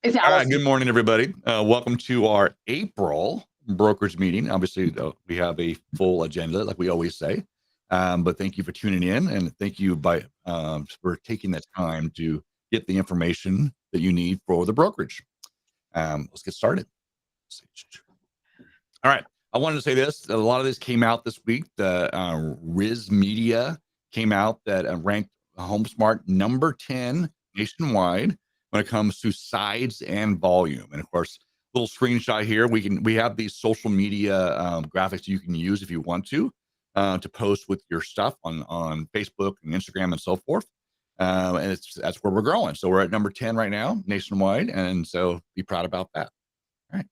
It's All right, Allison. good morning, everybody. Welcome to our April brokerage meeting. Obviously, we have a full agenda, like we always say. But thank you for tuning in, and thank you for taking the time to get the information that you need for the brokerage. Let's get started. All right, I wanted to say this. A lot of this came out this week. The Riz Media came out that ranked HomeSmart number 10 nationwide when it comes to sides and volume. And of course, little screenshot here. We have these social media graphics you can use if you want to post with your stuff on Facebook and Instagram and so forth. And that's where we're growing. So we're at number 10 right now nationwide, and so be proud about that. All right.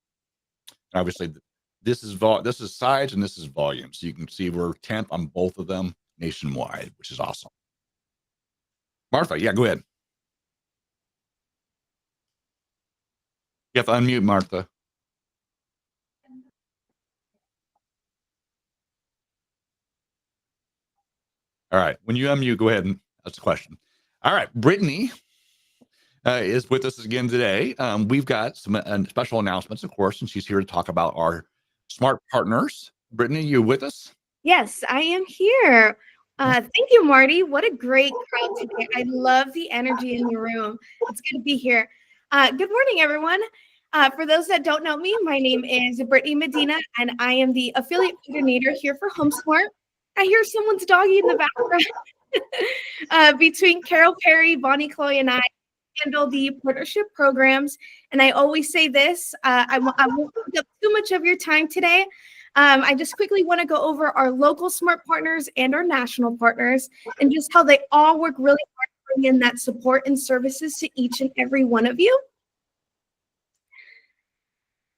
Obviously, this is sides and this is volume. So you can see we're 10th on both of them nationwide, which is awesome. Martha, yeah, go ahead. You have to unmute, Martha. All right. When you unmute, go ahead and ask the question. All right. Brittany is with us again today. We've got some special announcements, of course, and she's here to talk about our smart partners. Brittany, you with us? Yes, I am here. Thank you, Marty. What a great crowd today. I love the energy in the room. It's good to be here. Good morning, everyone. For those that don't know me, my name is Brittany Medina, and I am the affiliate coordinator here for HomeSmart. I hear someone's doggy in the background. Between Carol Perry, Bonnie Chloe, and I handle the partnership programs. And I always say this, I won't take up too much of your time today. I just quickly want to go over our local smart partners and our national partners and just how they all work really hard to bring in that support and services to each and every one of you.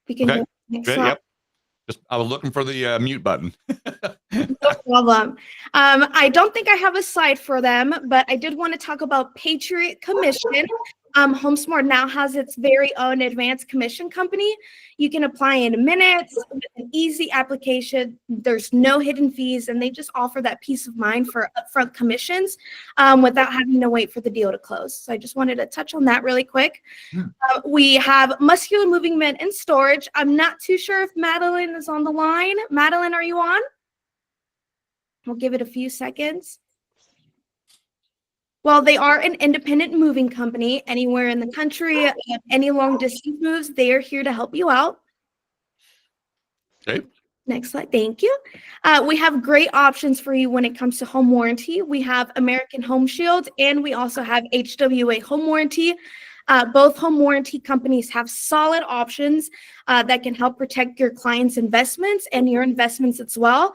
We can go next slide. Yep. I was looking for the mute button. No problem. I don't think I have a slide for them, but I did want to talk about Patriot Commission. HomeSmart now has its very own advanced commission company. You can apply in minutes with an easy application. There's no hidden fees, and they just offer that peace of mind for upfront commissions without having to wait for the deal to close. So I just wanted to touch on that really quick. We have Muscular Movement and Storage. I'm not too sure if Madeline is on the line. Madeline, are you on? We'll give it a few seconds. Well, they are an independent moving company anywhere in the country, any long distance moves, they are here to help you out. Okay. Next slide. Thank you. We have great options for you when it comes to home warranty. We have American Home Shield, and we also have HWA Home Warranty. Both home warranty companies have solid options that can help protect your clients' investments and your investments as well,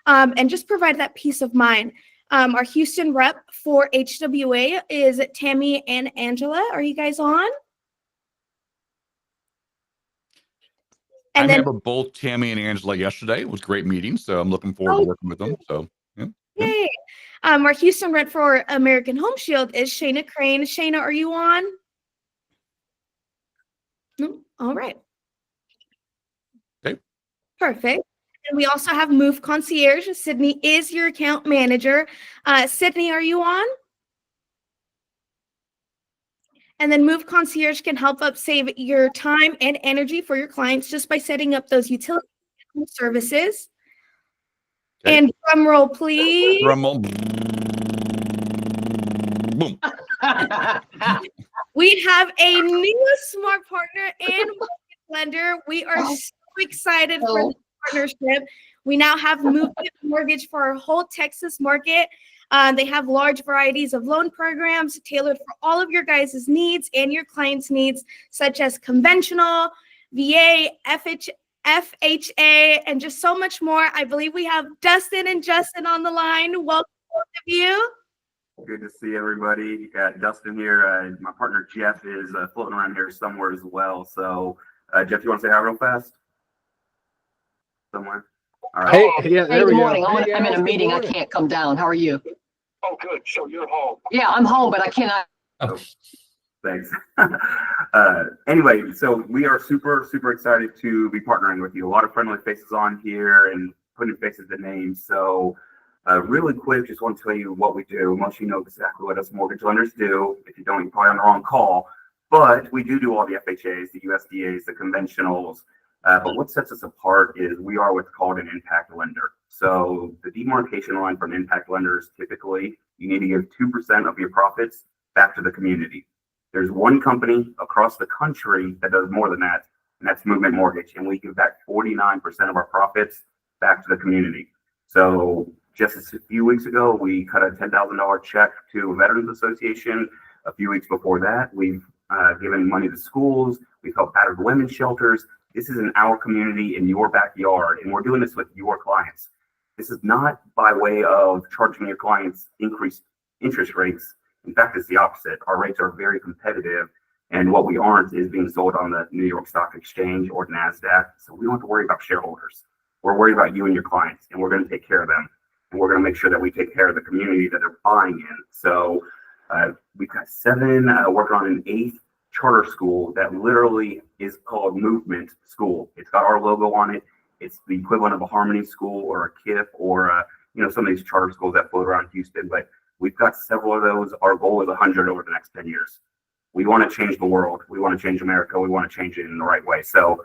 and just provide that peace of mind. Our Houston rep for HWA is Tammy and Angela. Are you guys on? And I remember both Tammy and Angela yesterday. It was a great meeting, so I'm looking forward to working with them. So, yeah. Yay. Our Houston rep for American Home Shield is Shayna Crane. Shayna, are you on? No? All right. Okay. Perfect. And we also have Move Concierge. Sydney is your account manager. Sydney, are you on? And then Move Concierge can help save your time and energy for your clients just by setting up those utility services. Okay. And drum roll, please. Drum roll. Boom. We have a new smart partner and lender. We are so excited for the partnership. We now have Movement Mortgage for our whole Texas market. They have large varieties of loan programs tailored for all of your guys' needs and your clients' needs, such as conventional, VA, FHA, and just so much more. I believe we have Dustin and Justin on the line. Welcome, both of you. Good to see everybody. Dustin here. My partner Jeff is floating around here somewhere as well. So, Jeff, you want to say hi real fast? Somewhere. All right. Hey, yeah, there we go. Good morning. I'm in a meeting. I can't come down. How are you? Oh, good. So you're home. Yeah, I'm home, but I cannot. Oh, thanks. Anyway, so we are super excited to be partnering with you. A lot of friendly faces on here and putting faces to names. So, really quick, just want to tell you what we do. Most of you know exactly what us mortgage lenders do. If you don't, you're probably on the wrong call. But we do all the FHAs, the USDAs, the conventionals. But what sets us apart is we are what's called an impact lender. So the demarcation line for an impact lender is typically you need to give 2% of your profits back to the community. There's one company across the country that does more than that, and that's Movement Mortgage. And we give back 49% of our profits back to the community. So just a few weeks ago, we cut a $10,000 check to a Veterans Association. A few weeks before that, we've given money to schools. We've helped battered women's shelters. This is in our community, in your backyard, and we're doing this with your clients. This is not by way of charging your clients increased interest rates. In fact, it's the opposite. Our rates are very competitive, and what we aren't is being sold on the New York Stock Exchange or NASDAQ. So we don't have to worry about shareholders. We're worried about you and your clients, and we're going to take care of them. And we're going to make sure that we take care of the community that they're buying in. So we've got 7, working on an 8th charter school that literally is called Movement School. It's got our logo on it. It's the equivalent of a Harmony School or a KIF or some of these charter schools that float around Houston. But we've got several of those. Our goal is 100 over the next 10 years. We want to change the world. We want to change America. We want to change it in the right way. So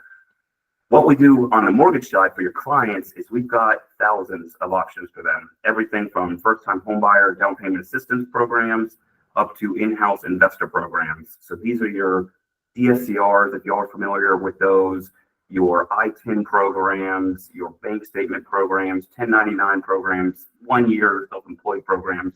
what we do on the mortgage side for your clients is we've got thousands of options for them. Everything from first-time homebuyer down payment assistance programs up to in-house investor programs. So these are your DSCRs, if y'all are familiar with those, your I-10 programs, your bank statement programs, 1099 programs, 1-year self-employed programs.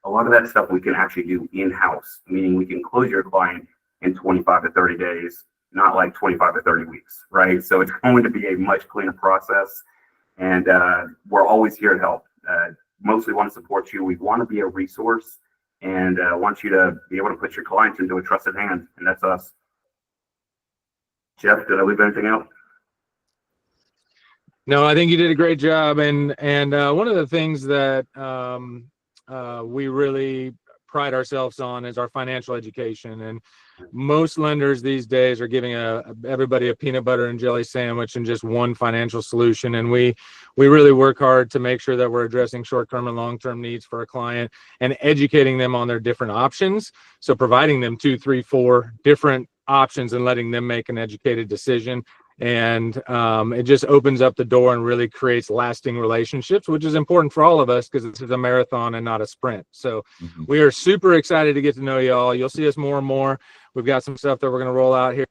A lot of that stuff we can actually do in-house, meaning we can close your client in 25 to 30 days, not like 25 to 30 weeks, right? So it's going to be a much cleaner process, and we're always here to help. Mostly want to support you. We want to be a resource and want you to be able to put your clients into a trusted hand, and that's us. Jeff, did I leave anything out? No, I think you did a great job. And one of the things that we really pride ourselves on is our financial education. And most lenders these days are giving everybody a peanut butter and jelly sandwich and just one financial solution. And we really work hard to make sure that we're addressing short-term and long-term needs for a client and educating them on their different options. So providing them 2, 3, 4 different options and letting them make an educated decision. And it just opens up the door and really creates lasting relationships, which is important for all of us because this is a marathon and not a sprint. So we are super excited to get to know y'all. You'll see us more and more. We've got some stuff that we're going to roll out here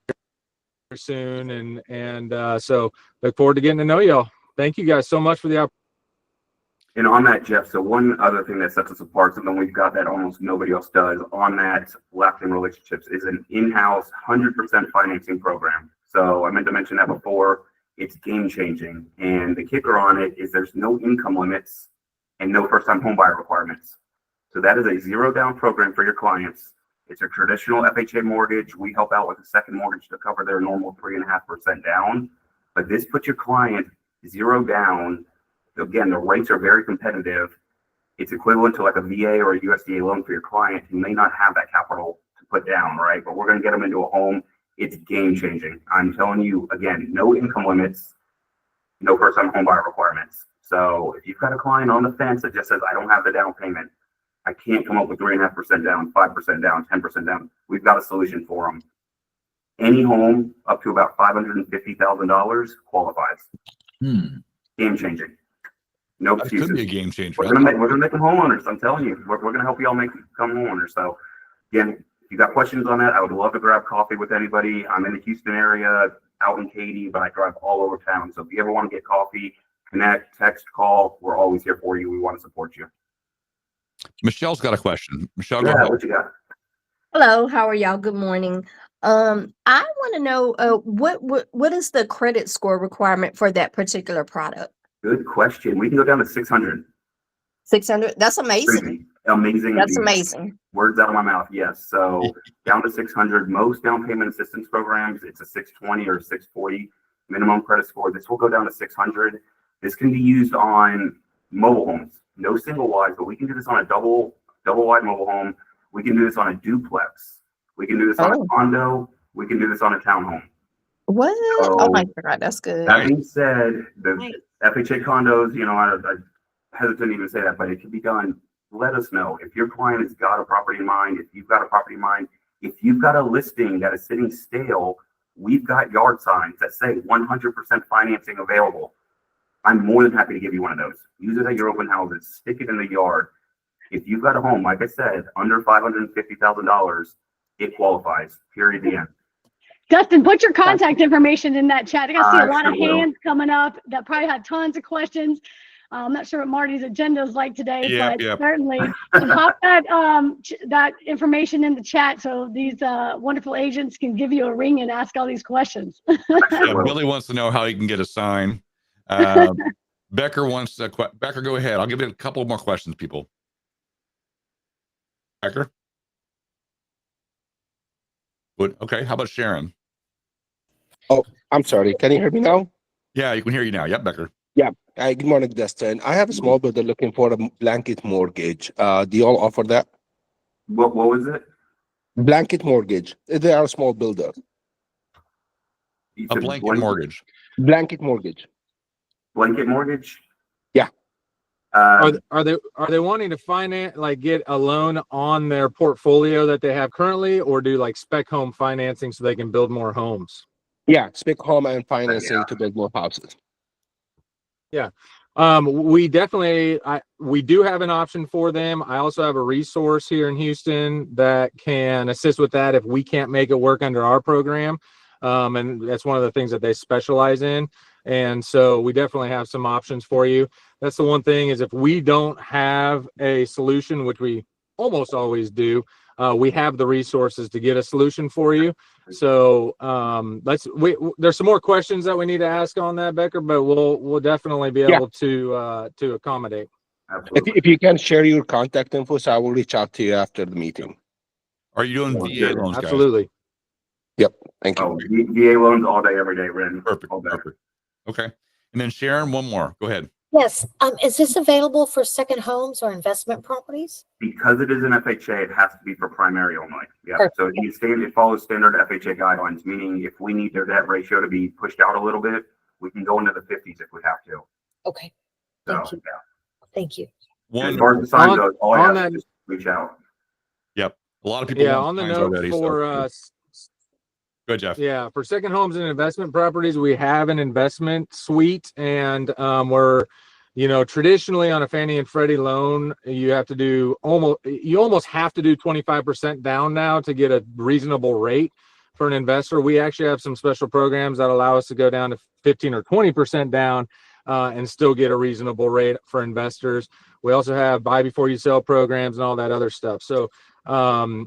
soon. And so look forward to getting to know y'all. Thank you guys so much for the opportunity. And on that, Jeff, so one other thing that sets us apart, something we've got that almost nobody else does on that lasting relationships, is an in-house 100% financing program. So I meant to mention that before. It's game changing. And the kicker on it is there's no income limits and no first-time homebuyer requirements. So that is a zero down program for your clients. It's a traditional FHA mortgage. We help out with a second mortgage to cover their normal 3.5% down. But this puts your client zero down. Again, the rates are very competitive. It's equivalent to like a VA or a USDA loan for your client who may not have that capital to put down, right? But we're going to get them into a home. It's game changing. I'm telling you, again, no income limits, no first-time homebuyer requirements. So if you've got a client on the fence that just says, I don't have the down payment, I can't come up with 3.5% down, 5% down, 10% down, we've got a solution for them. Any home up to about $550,000 qualifies. Game changing. No excuses. That could be a game changer. We're gonna make them homeowners. I'm telling you, we're gonna help y'all become homeowners. So again, if you got questions on that, I would love to grab coffee with anybody. I'm in the Houston area, out in Katy, but I drive all over town. So if you ever want to get coffee, connect, text, call, we're always here for you. We want to support you. Michelle's got a question. Michelle, go Yeah, ahead. what you got? Hello, how are y'all? Good morning. I want to know what is the credit score requirement for that particular product? Good question. We can go down to 600. 600. That's amazing. Crazy. Amazing. That's indeed. amazing. Words out of my mouth. Yes. So down to 600. Most down payment assistance programs, it's a 620 or 640 minimum credit score. This will go down to 600. This can be used on mobile homes. No single wide, but we can do this on a double wide mobile home. We can do this on a duplex. We can do this on a condo. We can do this on a townhome. What? So, oh my God, that's good. That being said, the Nice. FHA condos, I hesitate to even say that, but it can be done. Let us know if your client has got a property in mind. If you've got a property in mind, If you've got a listing that is sitting stale, we've got yard signs that say 100% financing available. I'm more than happy to give you one of those. Use it at your open houses, stick it in the yard. If you've got a home, like I said, under $550,000, it qualifies, period, the end. Dustin, put your contact information in that chat. I got to see a lot of sure will. hands coming up that probably have tons of questions. I'm not sure what Marty's agenda is like today, but certainly pop that that information in the chat so these wonderful agents can give you a ring and ask all these questions. Billy wants to know how he can get a sign. Becker wants to. Becker, go ahead. I'll give you a couple more questions, people. Becker. Good. Okay. How about Sharon? Oh, I'm sorry. Can you hear me now? Yeah, you can hear you now. Yep, Becker. Yeah. Good morning, Dustin. I have a small builder looking for a blanket mortgage. Do you all offer that? What was it? Blanket mortgage. They are a small builder. A blanket mortgage. Blanket mortgage. Blanket mortgage? Yeah. Are they wanting to finance, like get a loan on their portfolio that they have currently, or do like spec home financing so they can build more homes? Yeah, spec home and financing to build more houses. Yeah. We definitely, we do have an option for them. I also have a resource here in Houston that can assist with that if we can't make it work under our program. And that's one of the things that they specialize in. And so we definitely have some options for you. That's the one thing is if we don't have a solution, which we almost always do, we have the resources to get a solution for you. So there's some more questions that we need to ask on that, Becker, but we'll definitely be able to accommodate. If you can share your contact info, so I will reach out to you after the meeting. Are you doing VA loans, guys? Absolutely. Yep. Thank you. Oh, VA loans all day, every day, Ren. Perfect. Perfect. Okay. And then Sharon, one more. Go ahead. Yes. Is this available for second homes or investment properties? Because it is an FHA, it has to be for primary only. Yeah. Perfect. So it follows standard FHA guidelines, meaning if we need their debt ratio to be pushed out a little bit, we can go into the 50s if we have to. Okay. So, Thank you. yeah. Thank you. As far as the sign goes, all I have to just reach out. Yep. A lot of people. Yeah. On the note already, for Good, Jeff. Yeah, for second homes and investment properties, we have an investment suite, and we're, traditionally on a Fannie and Freddie loan, you almost have to do 25% down now to get a reasonable rate for an investor. We actually have some special programs that allow us to go down to 15 or 20% down and still get a reasonable rate for investors. We also have buy before you sell programs and all that other stuff. So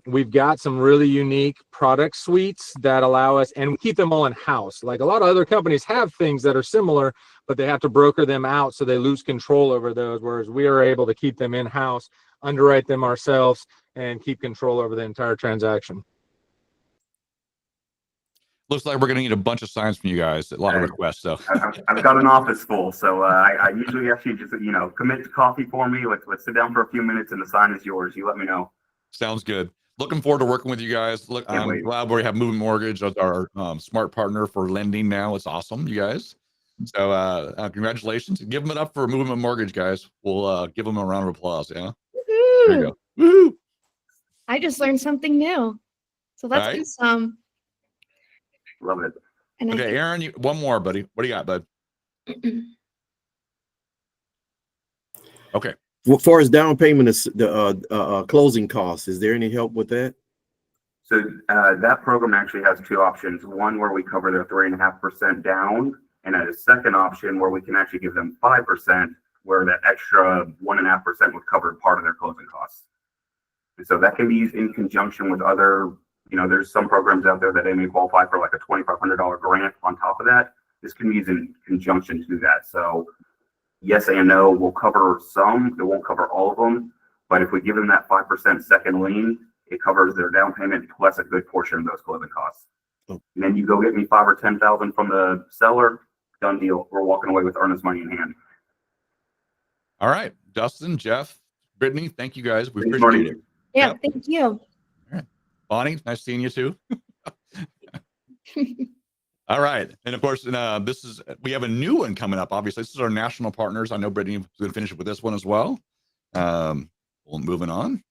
we've got some really unique product suites that allow us, and we keep them all in house. Like a lot of other companies have things that are similar, but they have to broker them out so they lose control over those, whereas we are able to keep them in house, underwrite them ourselves, and keep control over the entire transaction. Looks like we're going to need a bunch of signs from you guys. A lot of requests. So I've got an office full, so I usually ask you just commit to coffee for me. Let's sit down for a few minutes, and the sign is yours. You let me know. Sounds good. Looking forward to working with you guys. Look, I'm glad we have Moving Mortgage as our smart partner for lending now. It's awesome, you guys. So congratulations. Give them it up for Moving Mortgage, guys. We'll give them a round of applause. Yeah. Woo-hoo. There you go. Woo-hoo. I just learned something new. So that's awesome. Love it. And okay, Aaron, one more, buddy. What do you got, bud? Okay. Well, as far as down payment, is the closing costs. Is there any help with that? So that program actually has two options. One where we cover their 3.5% down, and a second option where we can actually give them 5%, where that extra 1.5% would cover part of their closing costs. And so that can be used in conjunction with other. There's some programs out there that they may qualify for like a $2,500 grant on top of that. This can be used in conjunction to that. So yes and no, we'll cover some. It won't cover all of them. But if we give them that 5% second lien, it covers their down payment plus a good portion of those closing costs. And then you go get me $5,000 or $10,000 from the seller. Done deal. We're walking away with earnest money in hand. All right, Dustin, Jeff, Brittany, thank you guys. We appreciate it. Yeah, thank you. Bonnie, nice seeing you too. All right. And of course, we have a new one coming up. Obviously, this is our national partners. I know Brittany is going to finish up with this one as well. Moving on.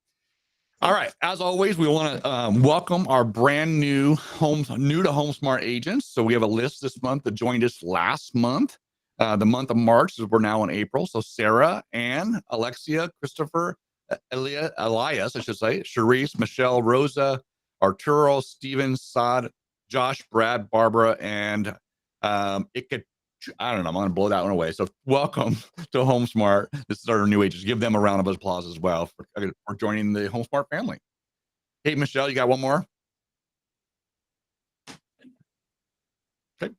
All right. As always, we want to welcome our brand new to HomeSmart agents. So we have a list this month that joined us last month. The month of March, we're now in April. So Sarah, Ann, Alexia, Christopher, Elias, I should say, Charisse, Michelle, Rosa, Arturo, Steven, Saad, Josh, Brad, Barbara, and I don't know. I'm going to blow that one away. So welcome to HomeSmart. This is our new agents. Give them a round of applause as well for joining the HomeSmart family. Hey, Michelle, you got one more? Okay.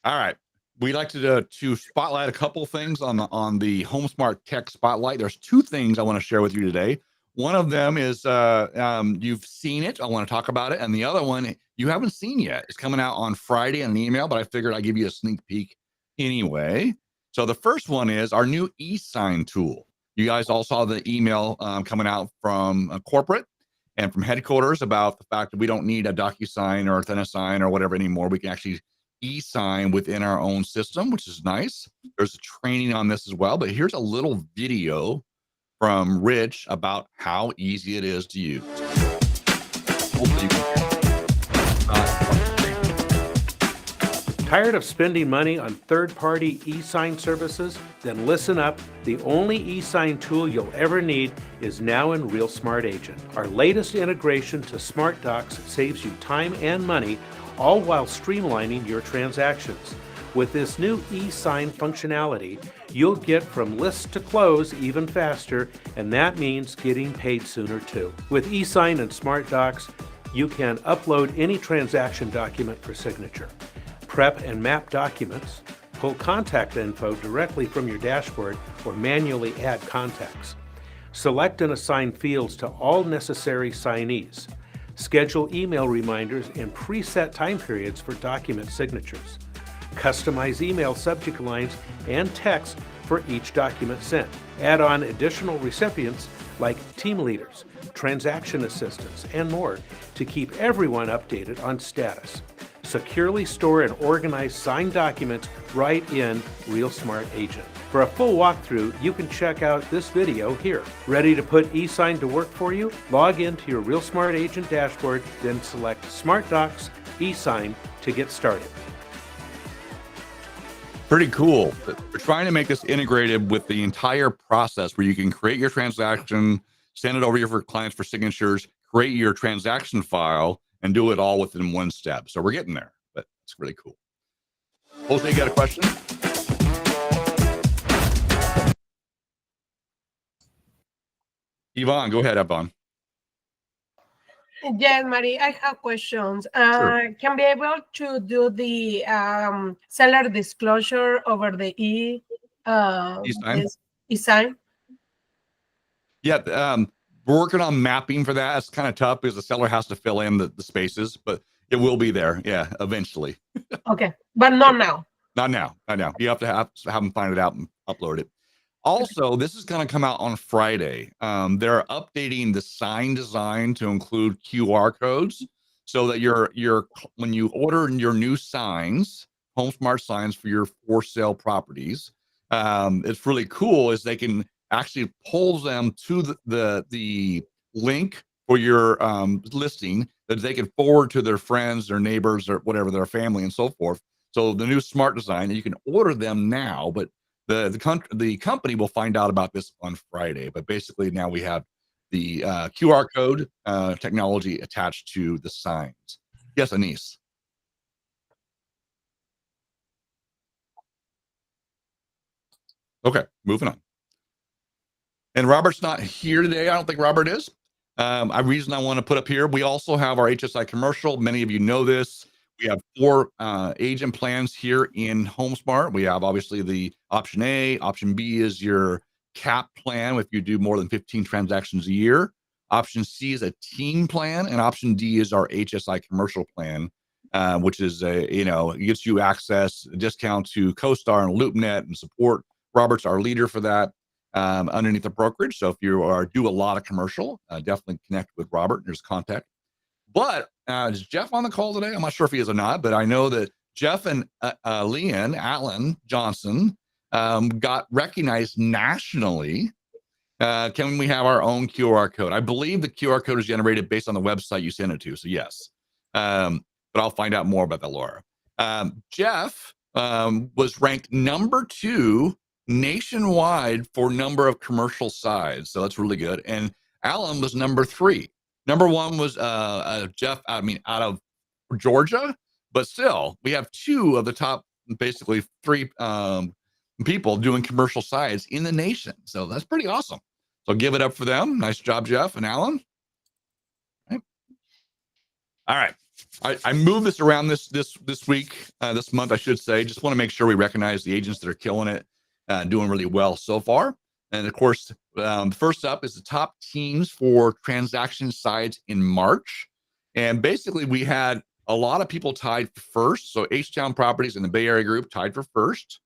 All right. We'd like to spotlight a couple things on the HomeSmart Tech Spotlight. There's two things I want to share with you today. One of them is you've seen it. I want to talk about it. And the other one you haven't seen yet. It's coming out on Friday in an email, but I figured I'd give you a sneak peek anyway. So the first one is our new e-sign tool. You guys all saw the email coming out from corporate and from headquarters about the fact that we don't need a DocuSign or a ThanaSign or whatever anymore. We can actually e-sign within our own system, which is nice. There's a training on this as well, but here's a little video from Rich about how easy it is to use. Hopefully you can Tired of spending money on third-party e-sign services? Then listen up. The only e-sign tool you'll ever need is now in Real Smart Agent. Our latest integration to Smart Docs saves you time and money, all while streamlining your transactions. With this new e-sign functionality, you'll get from list to close even faster, and that means getting paid sooner too. With e-sign and Smart Docs, you can upload any transaction document for signature, prep and map documents, pull contact info directly from your dashboard, or manually add contacts. Select and assign fields to all necessary signees. Schedule email reminders and preset time periods for document signatures. Customize email subject lines and text for each document sent. Add on additional recipients like team leaders, transaction assistants, and more to keep everyone updated on status. Securely store and organize signed documents right in Real Smart Agent. For a full walkthrough, you can check out this video here. Ready to put eSign to work for you? Log into your Real Smart Agent dashboard, then select Smart Docs eSign to get started. Pretty cool. We're trying to make this integrated with the entire process where you can create your transaction, send it over here for clients for signatures, create your transaction file, and do it all within one step. So we're getting there, but it's really cool. Jose, you got a question? Yvonne, go ahead, Yvonne. Yes, Mari, I have questions. Sure. Can be able to do the seller disclosure over the e-sign? Yeah, we're working on mapping for that. It's kind of tough because the seller has to fill in the spaces, but it will be there. Yeah, eventually. Okay, but not now. Not now. Not now. You have to have them find it out and upload it. Also, this is going to come out on Friday. They're updating the sign design to include QR codes so that when you order your new signs, HomeSmart signs for your for sale properties, it's really cool is they can actually pull them to the link for your listing that they can forward to their friends, their neighbors, or whatever, their family and so forth. So the new smart design, you can order them now, but the company will find out about this on Friday. But basically now we have the QR code technology attached to the signs. Yes, Anise. Okay, moving on. And Robert's not here today. I don't think Robert is. A reason I want to put up here, we also have our HSI commercial. Many of you know this. We have 4 agent plans here in HomeSmart. We have obviously the option A. Option B is your cap plan if you do more than 15 transactions a year. Option C is a team plan, and option D is our HSI commercial plan, which is it gets you access, a discount to CoStar and LoopNet and support. Robert's our leader for that underneath the brokerage. So if you do a lot of commercial, definitely connect with Robert. There's contact. But is Jeff on the call today? I'm not sure if he is or not, but I know that Jeff and Allen Johnson got recognized nationally Can we have our own QR code? I believe the QR code is generated based on the website you send it to. So yes, but I'll find out more about that, Laura. Jeff was ranked number 2 nationwide for number of commercial sides. So that's really good. And Alan was number 3. Number 1 was Jeff, out of Georgia, but still we have 2 of the top, basically 3 people doing commercial sides in the nation. So that's pretty awesome. So give it up for them. Nice job, Jeff and Alan. All right. I moved this around this week, this month, I should say. Just want to make sure we recognize the agents that are killing it, doing really well so far. And of course, first up is the top teams for transaction sides in March. And basically, we had a lot of people tied for first. So H-Town Properties and the Bay Area Group tied for first.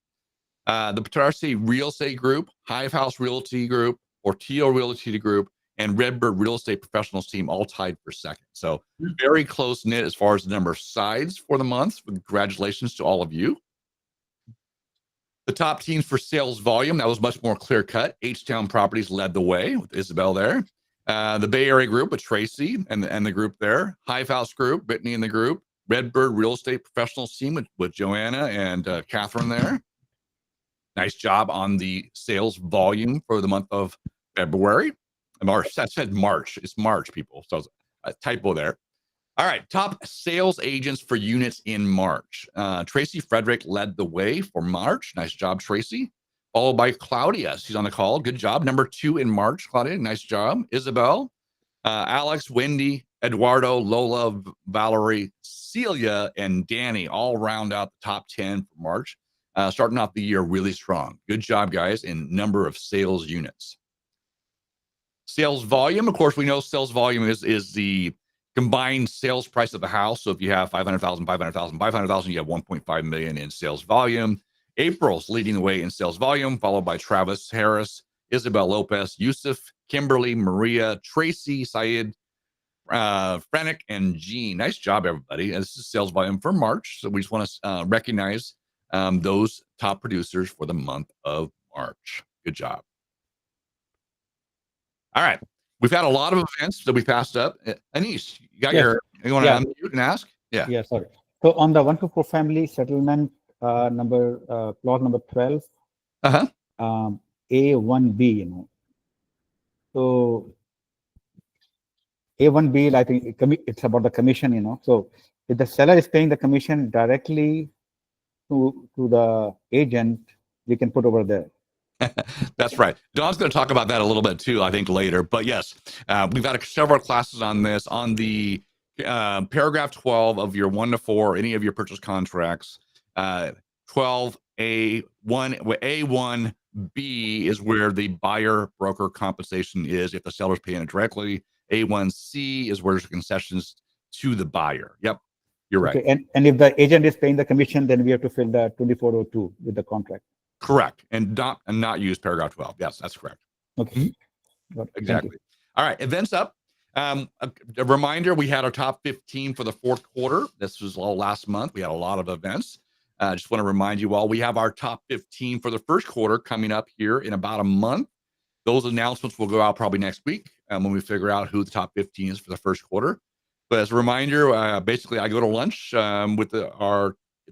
The Patarsi Real Estate Group, Hive House Realty Group, Portillo Realty Group, and Redbird Real Estate Professionals team all tied for second. So very close knit as far as the number of sides for the month. Congratulations to all of you. The top teams for sales volume, that was much more clear cut. H-Town Properties led the way with Isabel there. The Bay Area Group with Tracy and the group there. Hive House Group, Brittany and the group. Redbird Real Estate Professionals team with Joanna and Catherine there. Nice job on the sales volume for the month of February. March. I said March. It's March, people. So a typo there. All right. Top sales agents for units in March. Tracy Frederick led the way for March. Nice job, Tracy. Followed by Claudia. She's on the call. Good job. Number 2 in March, Claudia. Nice job. Isabel, Alex, Wendy, Eduardo, Lola, Valerie, Celia, and Danny all round out the top 10 for March. Starting off the year really strong. Good job, guys, in number of sales units. Sales volume, of course, we know sales volume is the combined sales price of the house. So if you have 500,000, 500,000, 500,000, you have 1.5 million in sales volume. April's leading the way in sales volume, followed by Travis Harris, Isabel Lopez, Yusuf, Kimberly, Maria, Tracy, Syed, Frenick, and Jean. Nice job, everybody. And this is sales volume for March. So we just want to recognize those top producers for the month of March. Good job. All right. We've had a lot of events that we passed up. Anish, you got you want to unmute and ask? Yeah. Yeah, sorry. So on the 1-4 family settlement clause number 12, A1B, So A1B, I think it's about the commission, So if the seller is paying the commission directly to the agent, we can put over there. That's right. Don's going to talk about that a little bit too, I think, later. But yes, we've had several classes on this. On the paragraph 12 of your 1-4, any of your purchase contracts, 12A1, A1B is where the buyer broker compensation is if the seller's paying it directly. A1C is where there's concessions to the buyer. Yep, you're right. Okay. And if the agent is paying the commission, then we have to fill the 2402 with the contract. Correct. And not use paragraph 12. Yes, that's correct. Okay. Exactly. All right. Events up. A reminder, we had our top 15 for the fourth quarter. This was all last month. We had a lot of events. Just want to remind you all, we have our top 15 for the first quarter coming up here in about a month. Those announcements will go out probably next week when we figure out who the top 15 is for the first quarter. But as a reminder, basically I go to lunch with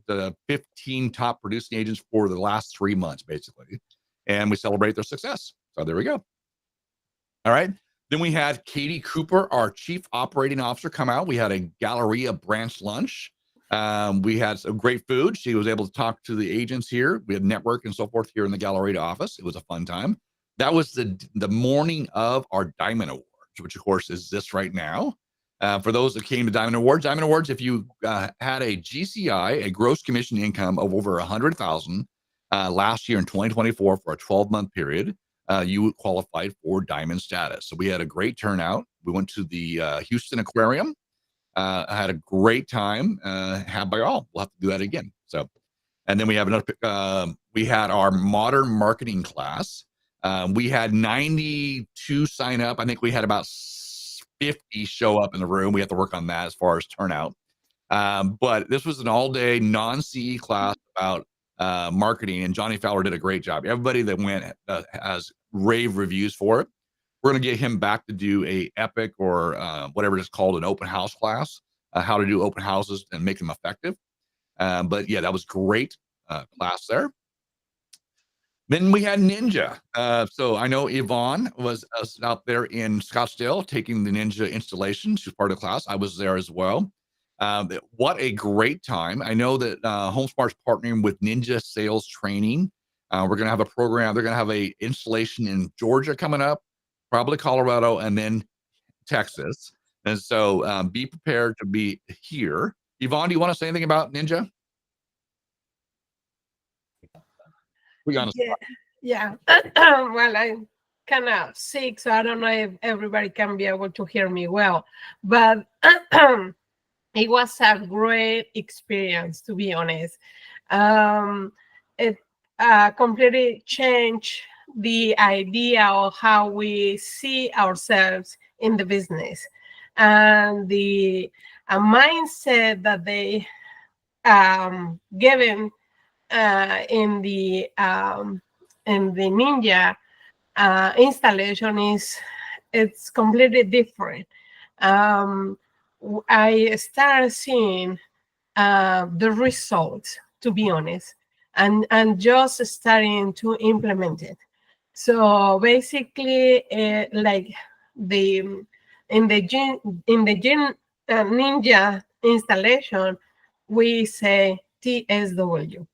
the 15 top producing agents for the last 3 months, basically. And we celebrate their success. So there we go. All right. Then we had Katie Cooper, our chief operating officer, come out. We had a Galleria branch lunch. We had some great food. She was able to talk to the agents here. We had network and so forth here in the Galleria office. It was a fun time. That was the morning of our Diamond Awards, which of course is this right now. For those that came to Diamond Awards, if you had a GCI, a gross commission income of over 100,000 last year in 2024 for a 12-month period, you qualified for Diamond status. So we had a great turnout. We went to the Houston Aquarium. I had a great time. Had by all. We'll have to do that again. So, and then we have another. We had our modern marketing class. We had 92 sign up. I think we had about 50 show up in the room. We have to work on that as far as turnout. But this was an all-day non-CE class about marketing, and Johnny Fowler did a great job. Everybody that went has rave reviews for it. We're going to get him back to do a epic or whatever it's called, an open house class, how to do open houses and make them effective. But yeah, that was great class there. Then we had Ninja. So I know Yvonne was out there in Scottsdale taking the Ninja installation. She was part of the class. I was there as well. What a great time. I know that HomeSmart's partnering with Ninja Sales Training. We're going to have a program. They're going to have a installation in Georgia coming up, probably Colorado, and then Texas. And so be prepared to be here. Yvonne, do you want to say anything about Ninja? We got Yeah. Well, I'm kind of sick, so I don't know if everybody can be able to hear me well. But it was a great experience, to be honest. It completely changed the idea of how we see ourselves in the business, and the mindset that they given in the Ninja installation it's completely different. I started seeing the results, to be honest, and just starting to implement it. So basically, like in the Ninja installation, we say TSW.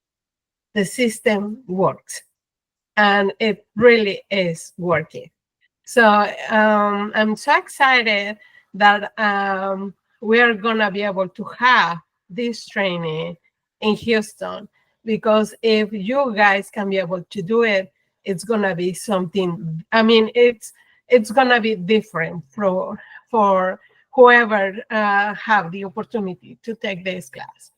The system works, and it really is working. So I'm so excited that we are gonna be able to have this training in Houston, because if you guys can be able to do it, it's gonna be something. I mean, it's gonna be different for whoever have the opportunity to take this class.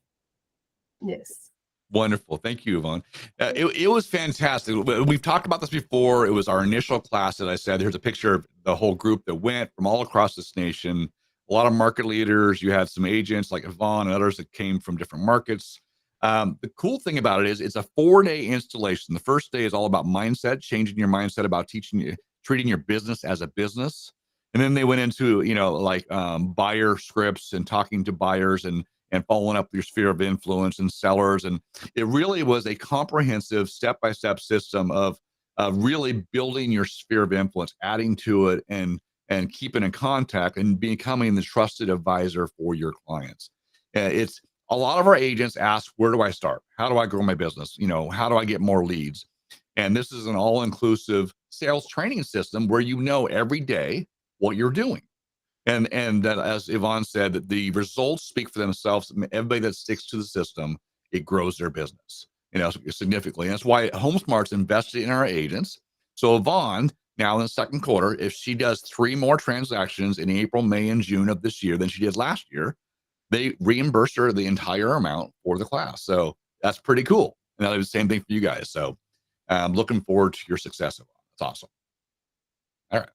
Yes. Wonderful. Thank you, Yvonne. It was fantastic. We've talked about this before. It was our initial class, as I said. There's a picture of the whole group that went from all across this nation. A lot of market leaders. You had some agents like Yvonne and others that came from different markets. The cool thing about it is it's a 4-day installation. The first day is all about mindset, changing your mindset about treating your business as a business. And then they went into, like buyer scripts and talking to buyers and following up your sphere of influence and sellers. And it really was a comprehensive step-by-step system of really building your sphere of influence, adding to it and keeping in contact and becoming the trusted advisor for your clients. It's a lot of our agents ask, where do I start? How do I grow my business? How do I get more leads? And this is an all-inclusive sales training system where every day what you're doing. And that, as Yvonne said, that the results speak for themselves. Everybody that sticks to the system, it grows their business, significantly. And that's why HomeSmart's invested in our agents. So Yvonne, now in the second quarter, if she does 3 more transactions in April, May, and June of this year than she did last year, they reimburse her the entire amount for the class. So that's pretty cool. And that'll be the same thing for you guys. So I'm looking forward to your success, Yvonne. That's awesome. All right.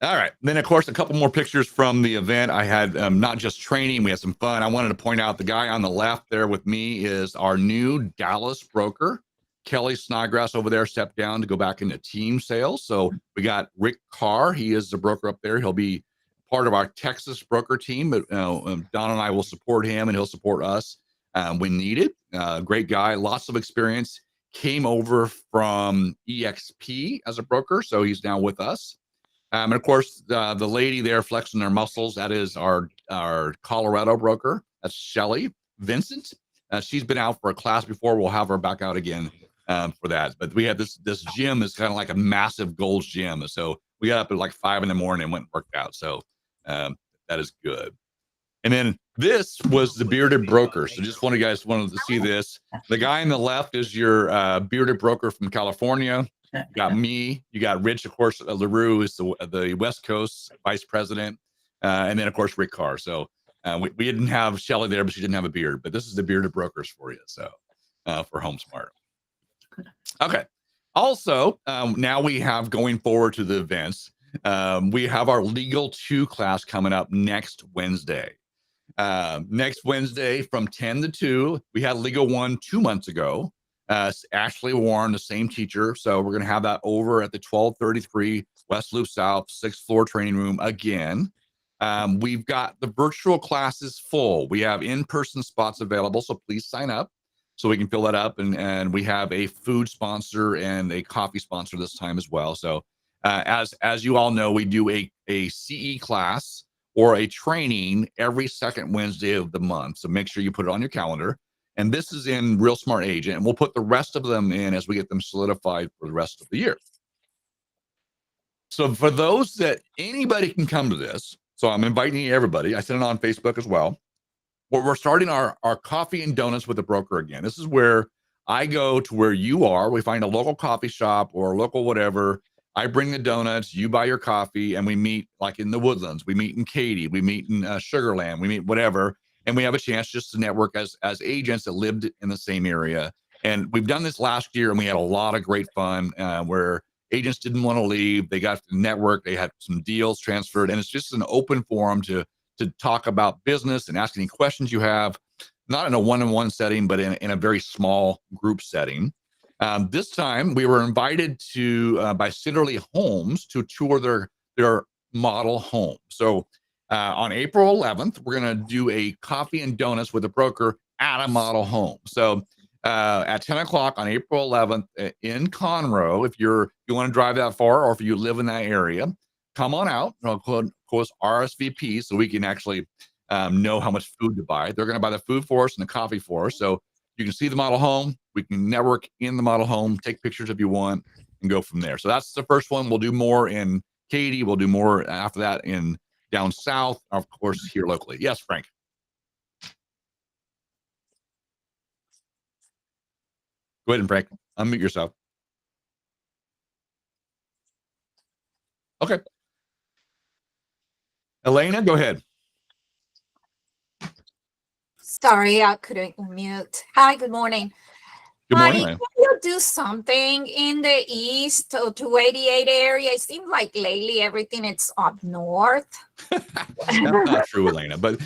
All right. Then, of course, a couple more pictures from the event. I had not just training, we had some fun. I wanted to point out the guy on the left there with me is our new Dallas broker. Kelly Snodgrass over there stepped down to go back into team sales. So we got Rick Carr. He is the broker up there. He'll be part of our Texas broker team. But Don and I will support him, and he'll support us when needed. Great guy, lots of experience. Came over from EXP as a broker, so he's now with us. And of course, the lady there flexing their muscles, that is our Colorado broker. That's Shelly Vincent. She's been out for a class before. We'll have her back out again for that. But we had this gym that's kind of like a massive Gold's gym. So we got up at like 5 a.m. and went and worked out. So that is good. And then this was the bearded broker. So just wanted to see this. The guy on the left is your bearded broker from California. You got me, you got Rich, of course, LaRue is the West Coast vice president, and then, of course, Rick Carr. So we didn't have Shelly there, but she didn't have a beard. But this is the bearded brokers for you, so for HomeSmart. Okay. Also, now we have, going forward to the events, we have our Legal 2 class coming up next Wednesday. Next Wednesday from 10 to 2. We had Legal 1 2 months ago. Ashley Warren, the same teacher. So we're going to have that over at the 1233 West Loop South, 6th floor training room again. We've got the virtual classes full. We have in-person spots available, so please sign up so we can fill that up. And we have a food sponsor and a coffee sponsor this time as well. So as you all know, we do a CE class or a training every second Wednesday of the month. So make sure you put it on your calendar. And this is in Real Smart Agent, and we'll put the rest of them in as we get them solidified for the rest of the year. So for those that anybody can come to this, so I'm inviting everybody. I sent it on Facebook as well. We're starting our coffee and donuts with a broker again. This is where I go to where you are. We find a local coffee shop or a local whatever. I bring the donuts, you buy your coffee, and we meet like in the Woodlands. We meet in Katy. We meet in Sugarland. We meet whatever. And we have a chance just to network as agents that lived in the same area. And we've done this last year, and we had a lot of great fun where agents didn't want to leave. They got to network. They had some deals transferred. And it's just an open forum to talk about business and ask any questions you have, not in a one-on-one setting, but in a very small group setting. This time, we were invited to by Sidderly Homes to tour their model home. So on April 11th, we're going to do a coffee and donuts with a broker at a model home. So at 10 o'clock on April 11th in Conroe, if you want to drive that far or if you live in that area, come on out. Of course, RSVP so we can actually know how much food to buy. They're going to buy the food for us and the coffee for us. So you can see the model home. We can network in the model home, take pictures if you want, and go from there. So that's the first one. We'll do more in Katy. We'll do more after that in down south, of course, here locally. Yes, Frank. Go ahead and Frank, unmute yourself. Okay. Elena, go ahead. Sorry, I couldn't mute. Hi, good morning. Good morning. Can you do something in the east to 288 area? It seems like lately everything is up north. That's not true, Elena, but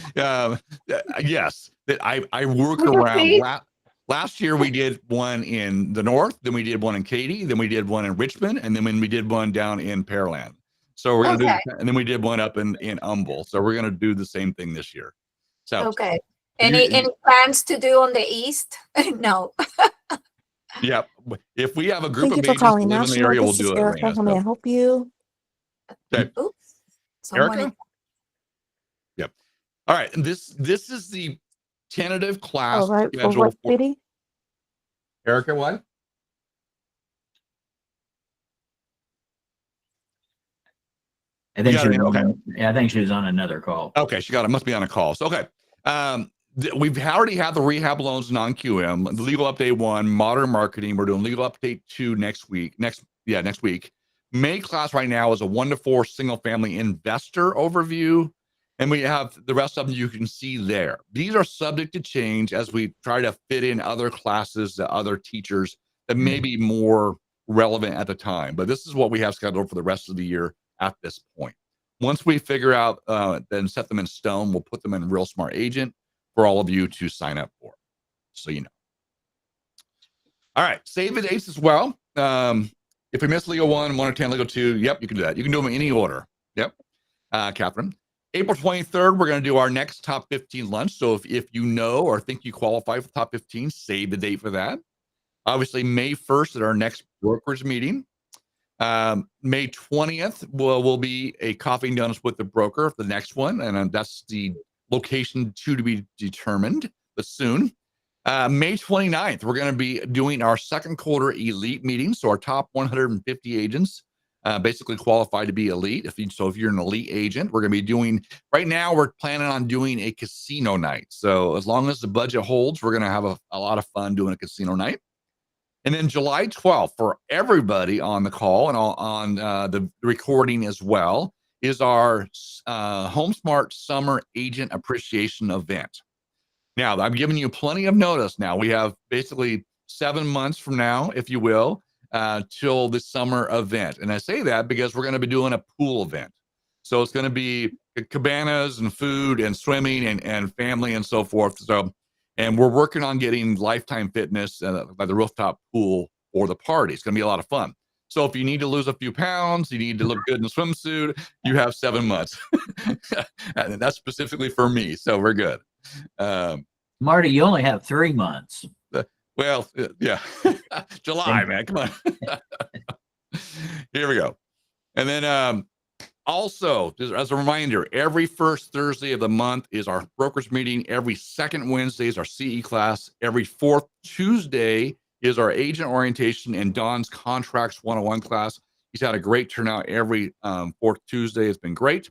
yes, I work around. Last year we did one in the north, then we did one in Katy, then we did one in Richmond, and then when we did one down in Pearland. So we're gonna do, and then we did one up in Humble. So we're gonna do the same thing this year. So okay. Any plans to do on the east? No. Yeah, if we have a group Thank of you for agents calling that live in the area, we'll do it. Erica. How may I help you? Okay. Oops. Erica? Yep. All right. This is the tentative class All right. For schedule. what city? Erica, what? I think she was on another call. Okay, she must be on a call. So, okay. We've already had the rehab loans non-QM, the legal update 1, modern marketing. We're doing legal update 2 next week. Next week. May class right now is a 1 to 4 single family investor overview. And we have the rest of them you can see there. These are subject to change as we try to fit in other classes to other teachers that may be more relevant at the time. But this is what we have scheduled for the rest of the year at this point. Once we figure out then set them in stone, we'll put them in Real Smart Agent for all of you to sign up for, so you know. All right, save the dates as well. If we miss legal 1, 1 or 10, legal 2, yep, you can do that. You can do them in any order. Yep, Catherine. April 23rd, we're going to do our next top 15 lunch. So if you know or think you qualify for top 15, save the date for that. Obviously, May 1st at our next brokerage meeting. May 20th will be a coffee and donuts with the broker, the next one, and that's the location to be determined, but soon. May 29th, we're going to be doing our second quarter elite meeting. So our top 150 agents basically qualified to be elite. If you're an elite agent, we're going to be doing, right now we're planning on doing a casino night. So as long as the budget holds, we're going to have a lot of fun doing a casino night. And then July 12th, for everybody on the call and on the recording as well, is our HomeSmart Summer Agent Appreciation Event. Now, I'm giving you plenty of notice now. We have basically 7 months from now, if you will, till the summer event. And I say that because we're going to be doing a pool event. So it's going to be cabanas and food and swimming and family and so forth. So And we're working on getting Lifetime Fitness by the rooftop pool for the party. It's going to be a lot of fun. So if you need to lose a few pounds, you need to look good in a swimsuit, you have 7 months. And that's specifically for me. So we're good. Marty, you only have 3 months. Well, yeah. July, man. Come on. Here we go. And then also, just as a reminder, every first Thursday of the month is our brokers meeting. Every second Wednesday is our CE class. Every fourth Tuesday is our agent orientation and Don's Contracts 101 class. He's had a great turnout every fourth Tuesday. It's been great.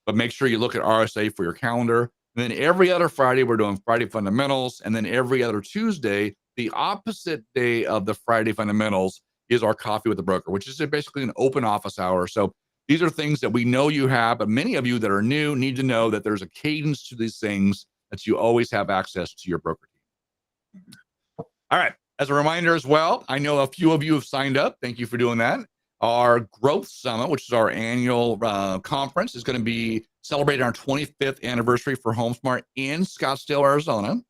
But make sure you look at RSA for your calendar. And then every other Friday, we're doing Friday Fundamentals. And then every other Tuesday, the opposite day of the Friday Fundamentals, is our Coffee with the Broker, which is basically an open office hour. So these are things that we know you have, but many of you that are new need to know that there's a cadence to these things, that you always have access to your broker team. All right. As a reminder as well, I know a few of you have signed up. Thank you for doing that. Our Growth Summit, which is our annual conference, is going to be celebrating our 25th anniversary for HomeSmart in Scottsdale, Arizona.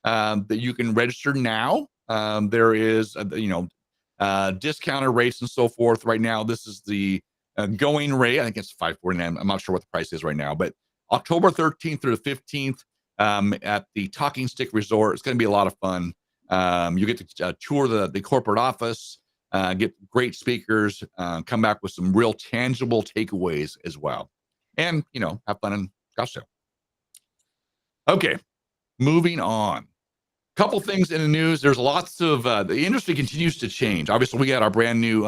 That you can register now. There is, discounted rates and so forth. Right now, this is the going rate. I think it's $549. I'm not sure what the price is right now, but October 13th through the 15th at the Talking Stick Resort. It's going to be a lot of fun. You get to tour the corporate office, get great speakers, come back with some real tangible takeaways as well. And, have fun in Scottsdale. Okay, moving on. Couple things in the news. There's lots of the industry continues to change. Obviously, we got our brand new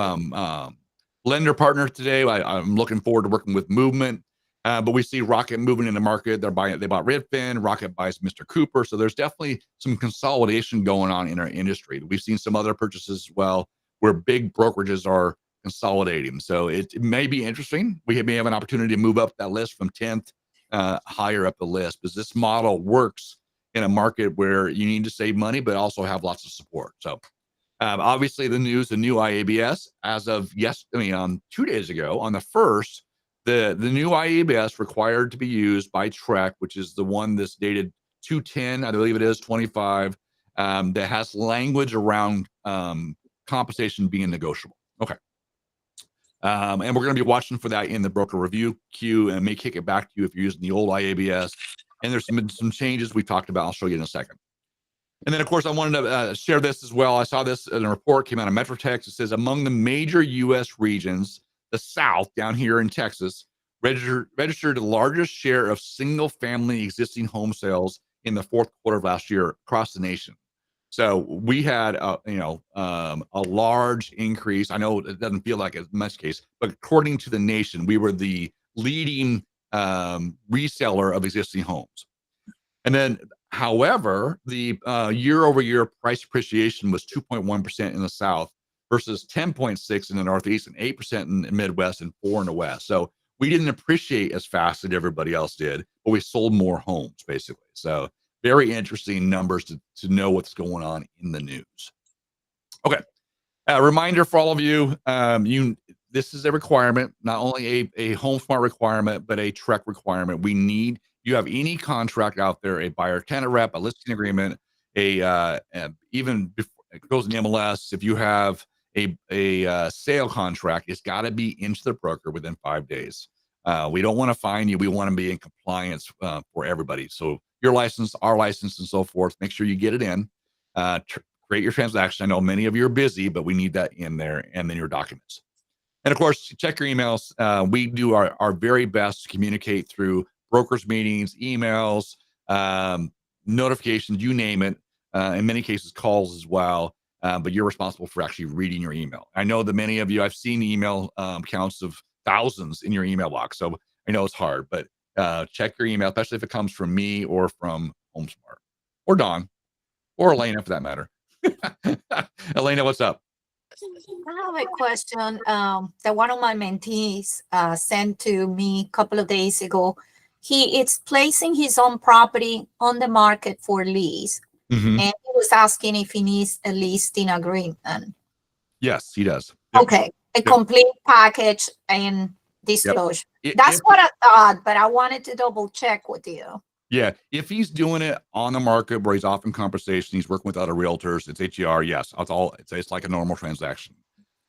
lender partner today. I'm looking forward to working with Movement, but we see Rocket moving in the market. They bought Redfin. Rocket buys Mr. Cooper. So there's definitely some consolidation going on in our industry. We've seen some other purchases as well, where big brokerages are consolidating. So it may be interesting. We may have an opportunity to move up that list from 10th higher up the list, because this model works in a market where you need to save money, but also have lots of support. So obviously the news, the new IABS, as of 2 days ago, on the 1st, the new IABS required to be used by TREC, which is the one that's dated 210, I believe it is 25, that has language around compensation being negotiable. Okay. And we're going to be watching for that in the broker review queue, and may kick it back to you if you're using the old IABS. And there's some changes we talked about. I'll show you in a second. And then, of course, I wanted to share this as well. I saw this in a report came out of Metrotex. It says among the major U.S. regions, the South down here in Texas registered the largest share of single-family existing home sales in the fourth quarter of last year across the nation. So we had a large increase. I know it doesn't feel like a much case, but according to the nation, we were the leading reseller of existing homes. And then, however, the year-over-year price appreciation was 2.1% in the South versus 10.6% in the Northeast and 8% in the Midwest and 4% in the West. So we didn't appreciate as fast as everybody else did, but we sold more homes, basically. So very interesting numbers to know what's going on in the news. Okay. A reminder for all of you, this is a requirement, not only a HomeSmart requirement, but a TREC requirement. You have any contract out there, a buyer tenant rep, a listing agreement, even before it goes in MLS, if you have a sale contract, it's got to be into the broker within 5 days. We don't want to fine you. We want to be in compliance for everybody. So your license, our license, and so forth, make sure you get it in. Create your transaction. I know many of you are busy, but we need that in there, and then your documents. And of course, check your emails. We do our very best to communicate through brokers meetings, emails, notifications, you name it. In many cases, calls as well. But you're responsible for actually reading your email. I know that many of you, I've seen email counts of thousands in your email box. So I know it's hard, but check your email, especially if it comes from me or from HomeSmart or Don or Elena for that matter. Elena, what's up? I have a question that one of my mentees sent to me a couple of days ago. He is placing his own property on the market for lease. Mm-hmm. And he was asking if he needs a listing agreement. Yes, he does. Yep. Okay. A complete package and disclosure. Yep. That's what I thought, but I wanted to double check with you. Yeah, if he's doing it on the market where he's off in conversation, he's working with other realtors, it's HER. Yes, it's like a normal transaction.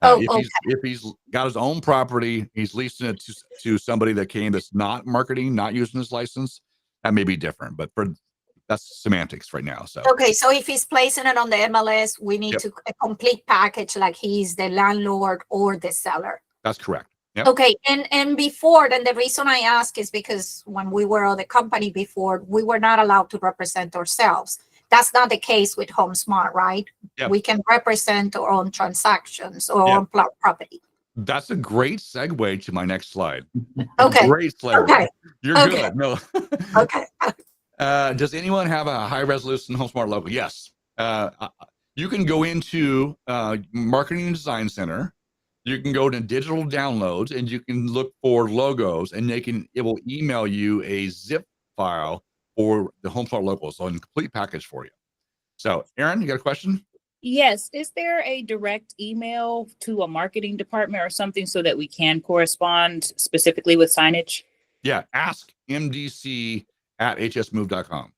If he's got his own property, he's leasing it to somebody that's not marketing, not using his license, that may be different. But that's semantics right now. So okay, so if he's placing it on the MLS, we need to a complete package, like he's the landlord or the seller. That's correct. Yep. Okay, and before, then the reason I ask is because when we were on the company before, we were not allowed to represent ourselves. That's not the case with HomeSmart, right? Yep. We can represent our own transactions or own property. That's a great segue to my next slide. Okay. Great segue. Okay. You're good. No. Okay. Does anyone have a high resolution HomeSmart logo? Yes. You can go into Marketing and Design Center. You can go to digital downloads and you can look for logos, and it will email you a zip file for the HomeSmart logo, so a complete package for you. So, Aaron, you got a question? Yes. Is there a direct email to a marketing department or something so that we can correspond specifically with signage? Yeah, ask mdc@hsmove.com.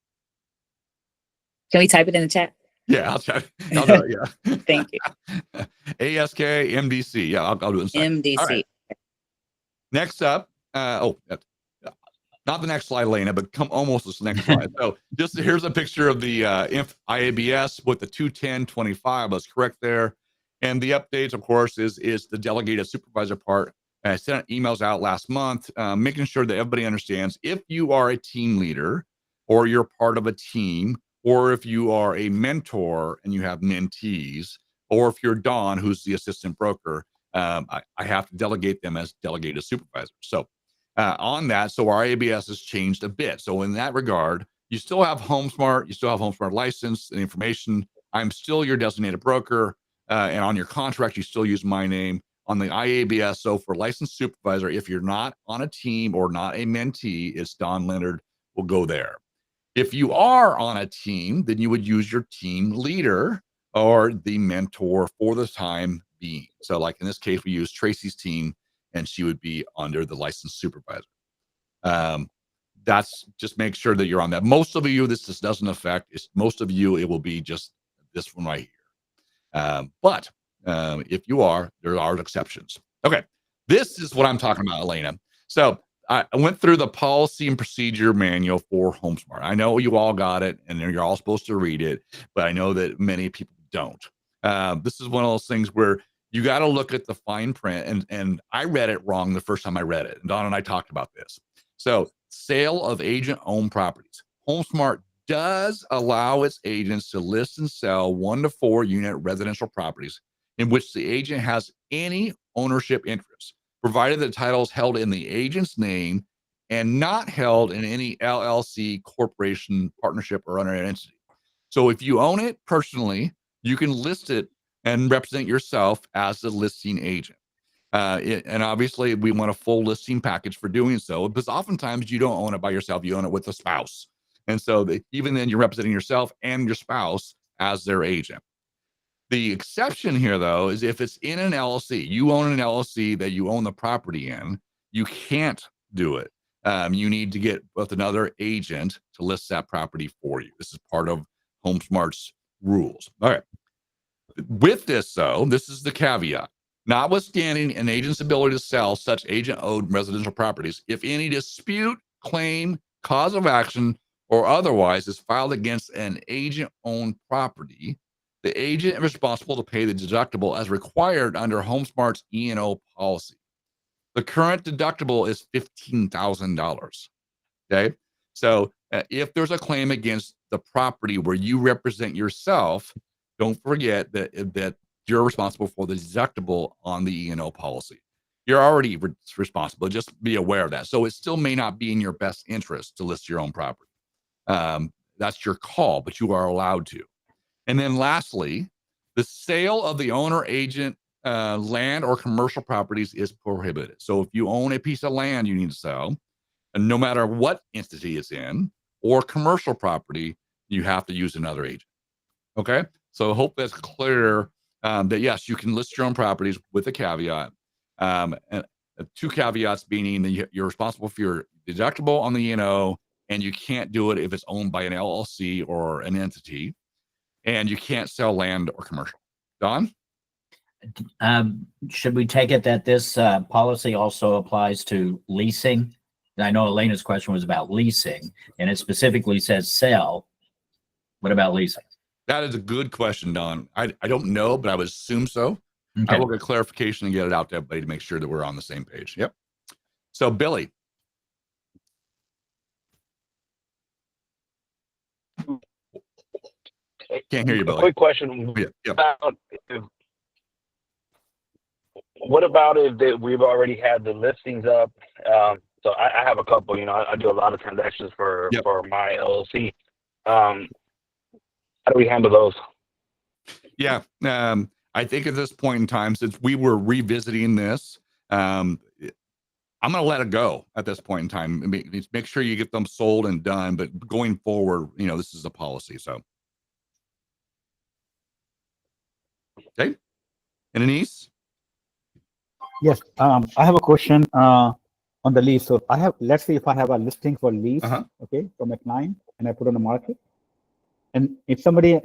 Can we type it in the chat? Yeah, I'll try. I'll do it. Yeah. Thank you. ASK MDC. Yeah, I'll do it in a second. MDC. All right. Next up, not the next slide, Elena, but come almost this next slide. So here's a picture of the IABS with the 21025. That's correct there. And the updates, of course, is the delegated supervisor part. I sent emails out last month, making sure that everybody understands if you are a team leader or you're part of a team, or if you are a mentor and you have mentees, or if you're Don, who's the assistant broker, I have to delegate them as delegated supervisors. So on that, so our ABS has changed a bit. So in that regard, you still have HomeSmart, you still have HomeSmart license and information. I'm still your designated broker, and on your contract, you still use my name. On the IABS, so for licensed supervisor, if you're not on a team or not a mentee, it's Don Leonard will go there. If you are on a team, then you would use your team leader or the mentor for the time being. So like in this case, we use Tracy's team and she would be under the licensed supervisor. That's just make sure that you're on that. Most of you, this just doesn't affect. Most of you, it will be just this one right here. But if you are, there are exceptions. Okay, this is what I'm talking about, Elena. So I went through the policy and procedure manual for HomeSmart. I know you all got it and you're all supposed to read it, but I know that many people don't. This is one of those things where you got to look at the fine print, and I read it wrong the first time I read it. And Don and I talked about this. So sale of agent-owned properties. HomeSmart does allow its agents to list and sell 1 to 4 unit residential properties in which the agent has any ownership interest, provided the title is held in the agent's name and not held in any LLC, corporation, partnership, or other entity. So if you own it personally, you can list it and represent yourself as the listing agent. And obviously, we want a full listing package for doing so, because oftentimes you don't own it by yourself, you own it with a spouse. And so even then, you're representing yourself and your spouse as their agent. The exception here, though, is if it's in an LLC, you own an LLC that you own the property in, you can't do it. You need to get with another agent to list that property for you. This is part of HomeSmart's rules. All right. With this, though, this is the caveat. Notwithstanding an agent's ability to sell such agent-owned residential properties, if any dispute, claim, cause of action, or otherwise is filed against an agent-owned property, the agent is responsible to pay the deductible as required under HomeSmart's E&O policy. The current deductible is $15,000. Okay, so if there's a claim against the property where you represent yourself, don't forget that you're responsible for the deductible on the E&O policy. You're already responsible. Just be aware of that. So it still may not be in your best interest to list your own property. That's your call, but you are allowed to. And then lastly, the sale of the owner agent land or commercial properties is prohibited. So if you own a piece of land you need to sell, and no matter what entity it's in, or commercial property, you have to use another agent. Okay, so I hope that's clear that yes, you can list your own properties with a caveat. And 2 caveats being that you're responsible for your deductible on the E&O and you can't do it if it's owned by an LLC or an entity, and you can't sell land or commercial. Don? Should we take it that this policy also applies to leasing? I know Elena's question was about leasing, and it specifically says sell. What about leasing? That is a good question, Don. I don't know, but I would assume so. Okay. I will get clarification and get it out to everybody to make sure that we're on the same page. Yep. So, Billy. Can't hear you, Billy. Quick question. Yeah. What about if we've already had the listings up? So I have a couple, I do a lot of transactions for my LLC. How do we handle those? Yeah. I think at this point in time, since we were revisiting this, I'm going to let it go at this point in time. Make sure you get them sold and done. But going forward, this is a policy. So, okay. And Anise? Yes, I have a question on the lease. So let's say if I have a listing for lease, okay, from a client, and I put on the market, and if somebody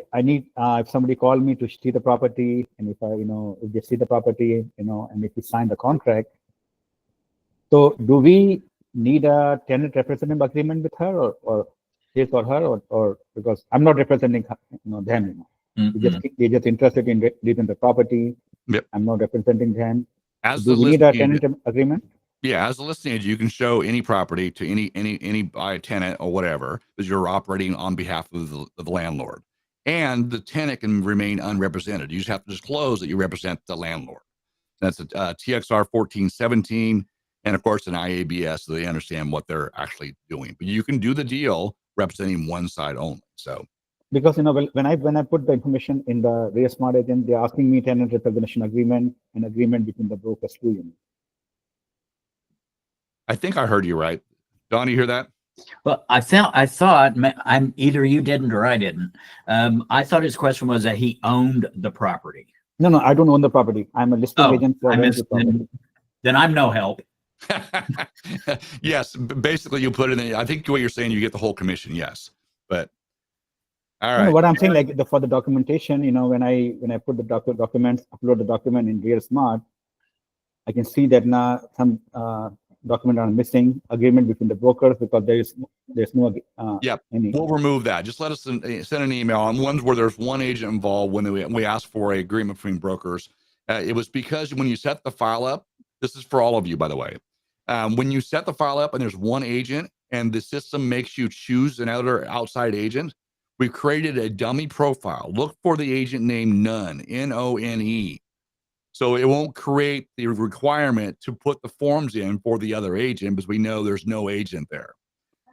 called me to see the property, and if they see the property, and if we sign the contract, so do we need a tenant representative agreement with her, or his or her, or because I'm not representing them, they're just interested in leasing the property. Yep. I'm not representing them. Do we need a tenant agreement? Yeah, as a listing agent, you can show any property to any tenant or whatever, because you're operating on behalf of the landlord, and the tenant can remain unrepresented. You just have to disclose that you represent the landlord. That's a TXR 1417, and of course an IABS, so they understand what they're actually doing. But you can do the deal representing one side only. So. Because when I put the information in the Real Smart Agent, they're asking me tenant representation agreement and agreement between the brokers too. I think I heard you right. Don, you hear that? Well, I thought I'm either you didn't or I didn't. I thought his question was that he owned the property. No, I don't own the property. I'm a listing agent for the property. Then I'm no help. Yes, basically you put it in. I think what you're saying, you get the whole commission. Yes, but. All right. What I'm saying, for the documentation, when I put the documents, upload the document in Real Smart, I can see that now some document are missing, agreement between the brokers, because there's no. We'll remove that. Just let us send an email on ones where there's one agent involved. When we ask for an agreement between brokers, it was because when you set the file up, this is for all of you, by the way. When you set the file up and there's one agent, and the system makes you choose another outside agent. We've created a dummy profile. Look for the agent name None, N-O-N-E. So it won't create the requirement to put the forms in for the other agent, because we know there's no agent there.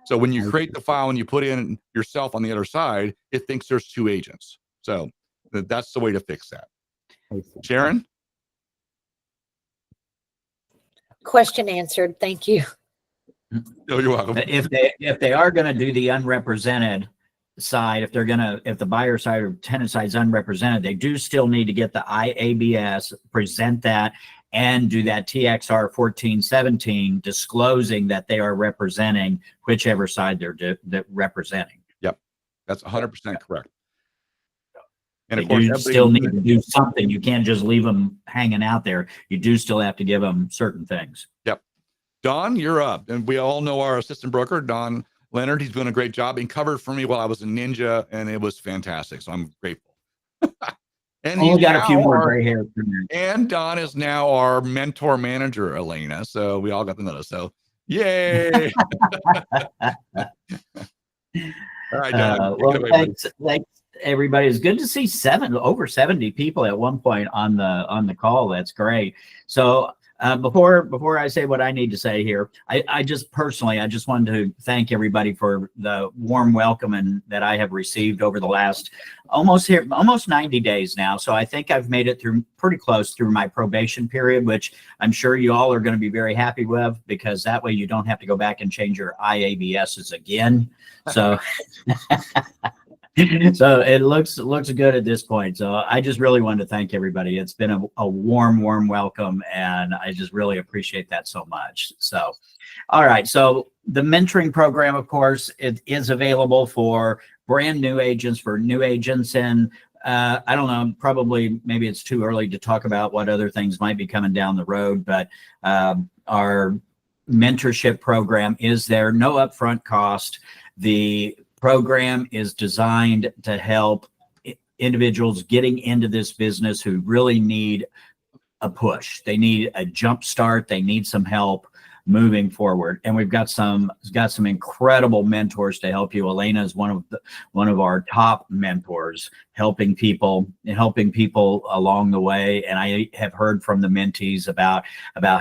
So when you create the file and you put in yourself on the other side, it thinks there's two agents. So that's the way to fix that. Sharon? Question answered. Thank you. Oh, you're welcome. If they are going to do the unrepresented side, if the buyer side or tenant side is unrepresented, they do still need to get the IABS, present that, and do that TXR 1417, disclosing that they are representing whichever side they're representing. Yep, that's 100% correct. And of course, you still need to do something. You can't just leave them hanging out there. You do still have to give them certain things. Yep. Don, you're up. And we all know our assistant broker, Don Leonard. He's doing a great job. He covered for me while I was a ninja, and it was fantastic. So I'm grateful. And he's got a few more gray hairs. And Don is now our mentor manager, Elena. So we all got to know this. So yay. All right, Don. Well, thanks, everybody. It's good to see over 70 people at one point on the call. That's great. So before I say what I need to say here, I just wanted to thank everybody for the warm welcome that I have received over the last almost 90 days now. So I think I've made it through pretty close through my probation period, which I'm sure you all are going to be very happy with, because that way you don't have to go back and change your IABSs again. So So it looks good at this point. So I just really wanted to thank everybody. It's been a warm welcome, and I just really appreciate that so much. So, all right. So the mentoring program, of course, it is available for brand new agents, for new agents, and I don't know, probably maybe it's too early to talk about what other things might be coming down the road, but our mentorship program is there, no upfront cost. The program is designed to help individuals getting into this business who really need a push. They need a jump start. They need some help moving forward. And we've got some incredible mentors to help you. Elena is one of our top mentors, helping people along the way. And I have heard from the mentees about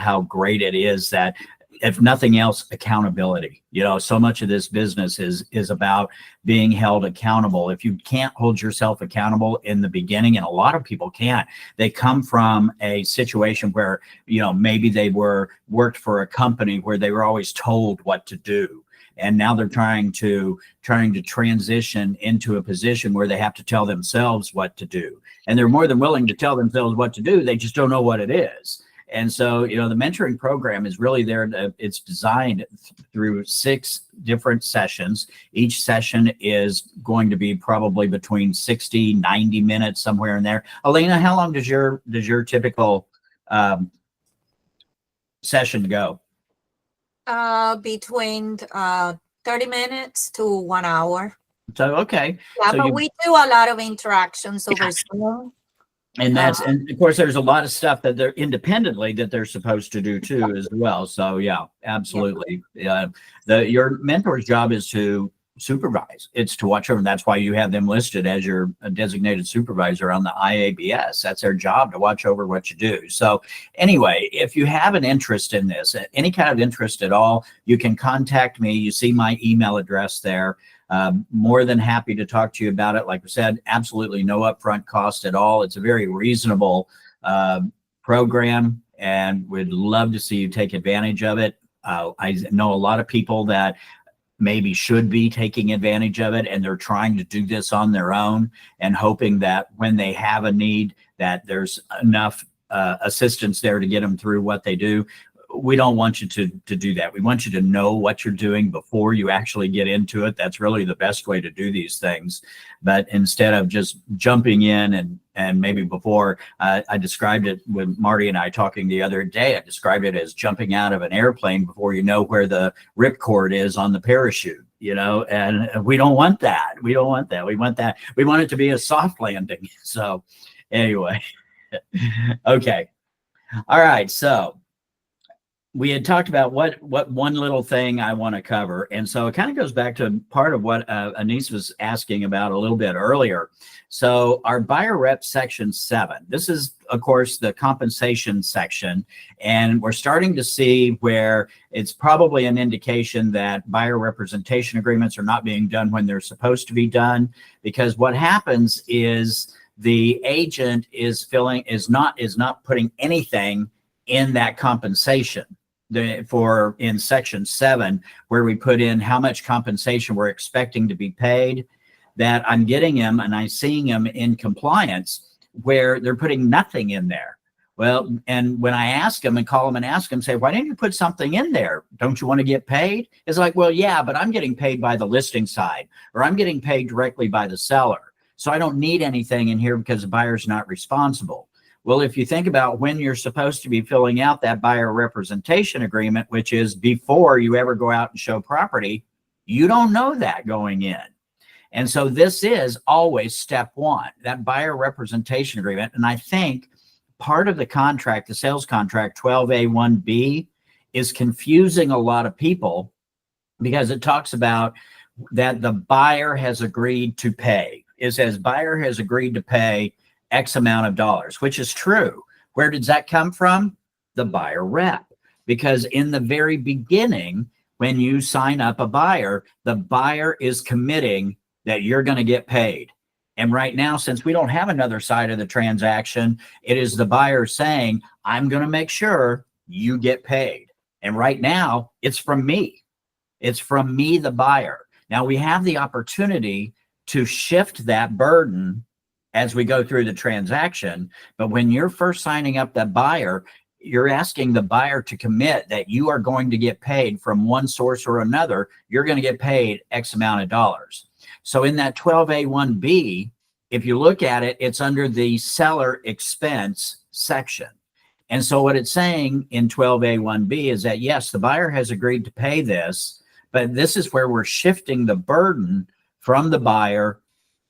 how great it is that, if nothing else, accountability. You know, so much of this business is about being held accountable. If you can't hold yourself accountable in the beginning, and a lot of people can't, they come from a situation where, you know, maybe they worked for a company where they were always told what to do. And now they're trying to transition into a position where they have to tell themselves what to do. And they're more than willing to tell themselves what to do. They just don't know what it is. And so, you know, the mentoring program is really there. It's designed through 6 different sessions. Each session is going to be probably between 60, 90 minutes, somewhere in there. Elena, how long does your typical session go? Between 30 minutes to 1 hour. So, okay. Yeah, so but we do a lot of interactions over Zoom. And and of course, there's a lot of stuff that they're independently that they're supposed to do too, as well. So yeah, absolutely. Your mentor's job is to supervise. It's to watch over. That's why you have them listed as your designated supervisor on the IABS. That's their job, to watch over what you do. So anyway, if you have an interest in this, any kind of interest at all, you can contact me. You see my email address there. More than happy to talk to you about it. Like I said, absolutely no upfront cost at all. It's a very reasonable program, and we'd love to see you take advantage of it. I know a lot of people that maybe should be taking advantage of it, and they're trying to do this on their own and hoping that when they have a need, that there's enough assistance there to get them through what they do. We don't want you to do that. We want you to know what you're doing before you actually get into it. That's really the best way to do these things. But instead of just jumping in and maybe before, I described it with Marty and I talking the other day, I described it as jumping out of an airplane before you know where the ripcord is on the parachute, you know, and we don't want that. We don't want that. We want it to be a soft landing. So anyway, okay. All right. So we had talked about what one little thing I want to cover. And so it kind of goes back to part of what Anise was asking about a little bit earlier. So our buyer rep section 7, this is, of course, the compensation section. And we're starting to see where it's probably an indication that buyer representation agreements are not being done when they're supposed to be done, because what happens is the agent is not putting anything in that compensation in section 7, where we put in how much compensation we're expecting to be paid, that I'm getting them and I'm seeing them in compliance where they're putting nothing in there. Well, and when I ask them and call them and ask them, say, why didn't you put something in there? Don't you want to get paid? It's like, well, yeah, but I'm getting paid by the listing side, or I'm getting paid directly by the seller. So I don't need anything in here because the buyer's not responsible. Well, if you think about when you're supposed to be filling out that buyer representation agreement, which is before you ever go out and show property, you don't know that going in. And so this is always step 1, that buyer representation agreement. And I think part of the contract, the sales contract 12A1B, is confusing a lot of people because it talks about that the buyer has agreed to pay. It says buyer has agreed to pay X amount of dollars, which is true. Where does that come from? The buyer rep. Because in the very beginning, when you sign up a buyer, the buyer is committing that you're going to get paid. And right now, since we don't have another side of the transaction, it is the buyer saying, I'm going to make sure you get paid. And right now, it's from me. It's from me, the buyer. Now we have the opportunity to shift that burden as we go through the transaction. But when you're first signing up that buyer, you're asking the buyer to commit that you are going to get paid from one source or another. You're going to get paid X amount of dollars. So in that 12A1B, if you look at it, it's under the seller expense section. And so what it's saying in 12A1B is that, yes, the buyer has agreed to pay this, but this is where we're shifting the burden from the buyer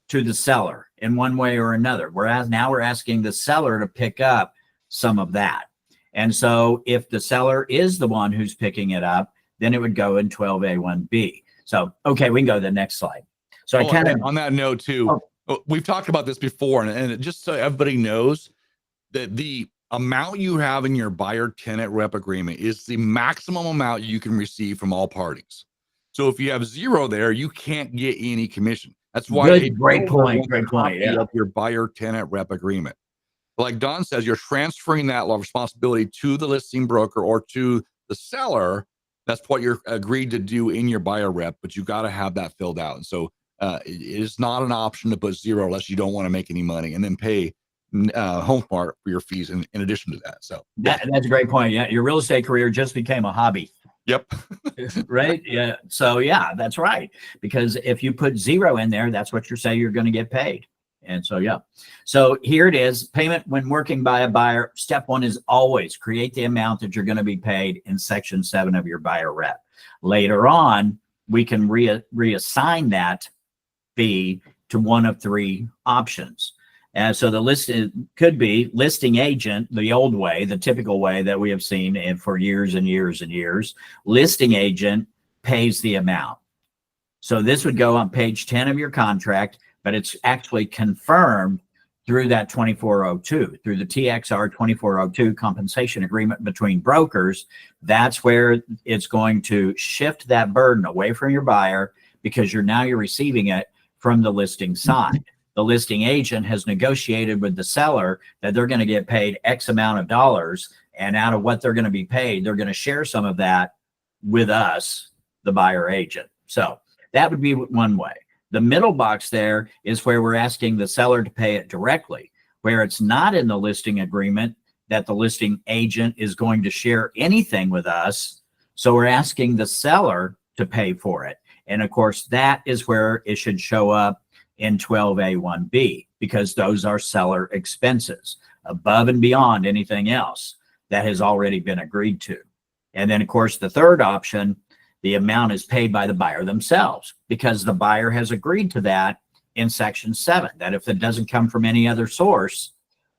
to the seller in one way or another. Whereas now we're asking the seller to pick up some of that. And so if the seller is the one who's picking it up, then it would go in 12A1B. So, okay, we can go to the next slide. So I kind of, on that note too, we've talked about this before, and just so everybody knows that the amount you have in your buyer tenant rep agreement is the maximum amount you can receive from all parties. So if you have zero there, you can't get any commission. That's why great point. Yeah. Of your buyer tenant rep agreement. Like Don says, you're transferring that responsibility to the listing broker or to the seller. That's what you're agreed to do in your buyer rep, but you got to have that filled out. And so it is not an option to put zero unless you don't want to make any money, and then pay HomeSmart for your fees in addition to that. So that's a great point. Yeah, your real estate career just became a hobby. Yep. Right. Yeah. So yeah, that's right. Because if you put zero in there, that's what you say you're going to get paid. And so, yeah. So here it is. Payment when working by a buyer. Step one is always create the amount that you're going to be paid in section 7 of your buyer rep. Later on, we can reassign that fee to one of 3 options. And so the list could be listing agent, the old way, the typical way that we have seen for years and years and years. Listing agent pays the amount. So this would go on page 10 of your contract, but it's actually confirmed through that 2402, through the TXR 2402 compensation agreement between brokers. That's where it's going to shift that burden away from your buyer, because you're receiving it from the listing side. The listing agent has negotiated with the seller that they're going to get paid X amount of dollars, and out of what they're going to be paid, they're going to share some of that with us, the buyer agent. So that would be one way. The middle box there is where we're asking the seller to pay it directly, where it's not in the listing agreement that the listing agent is going to share anything with us. So we're asking the seller to pay for it. And of course, that is where it should show up in 12A1B, because those are seller expenses above and beyond anything else that has already been agreed to. And then of course, the third option, the amount is paid by the buyer themselves, because the buyer has agreed to that in section 7, that if it doesn't come from any other source,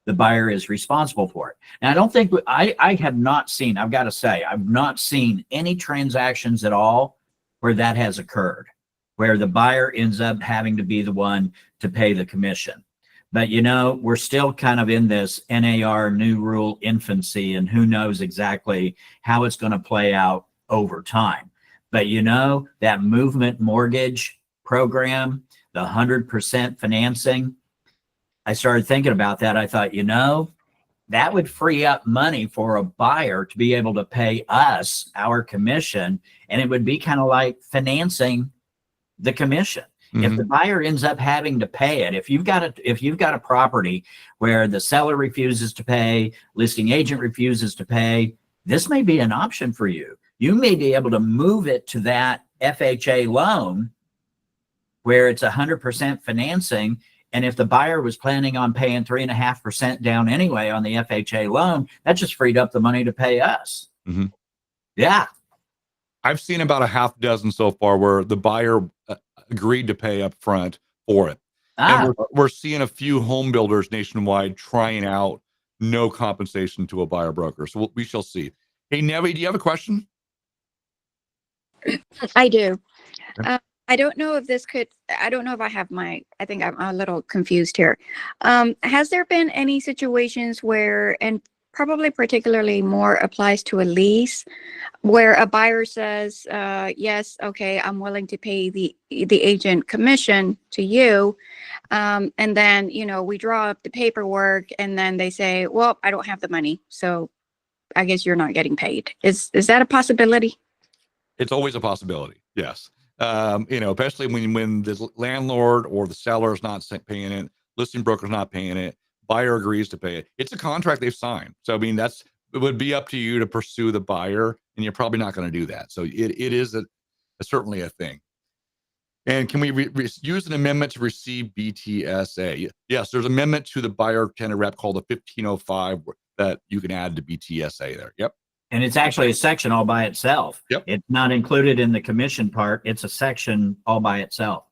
the buyer is responsible for it. Now, I don't think, I have not seen, I've got to say, I've not seen any transactions at all where that has occurred, where the buyer ends up having to be the one to pay the commission. But we're still kind of in this NAR new rule infancy, and who knows exactly how it's going to play out over time. But that movement mortgage program, the 100% financing, I started thinking about that. I thought, that would free up money for a buyer to be able to pay us our commission, and it would be kind of like financing the commission. If the buyer ends up having to pay it, if you've got a property where the seller refuses to pay, listing agent refuses to pay, this may be an option for you. You may be able to move it to that FHA loan where it's 100% financing. And if the buyer was planning on paying 3.5% down anyway on the FHA loan, that just freed up the money to pay us. Yeah. I've seen about a half dozen so far where the buyer agreed to pay up front for it. And we're seeing a few home builders nationwide trying out no compensation to a buyer broker. So we shall see. Hey, Nevi, do you have a question? I do. I don't know if I don't know if I have I think I'm a little confused here. Has there been any situations where, and probably particularly more applies to a lease, where a buyer says, yes, okay, I'm willing to pay the agent commission to you. And then, we draw up the paperwork and then they say, well, I don't have the money, so I guess you're not getting paid. Is that a possibility? It's always a possibility. Yes. Especially when the landlord or the seller is not paying it, listing broker's not paying it, buyer agrees to pay it. It's a contract they've signed. So, it would be up to you to pursue the buyer, and you're probably not going to do that. So it is certainly a thing. And can we use an amendment to receive BTSA? Yes, there's an amendment to the buyer tenant rep called the 1505 that you can add to BTSA there. Yep. And it's actually a section all by itself. Yep. It's not included in the commission part. It's a section all by itself.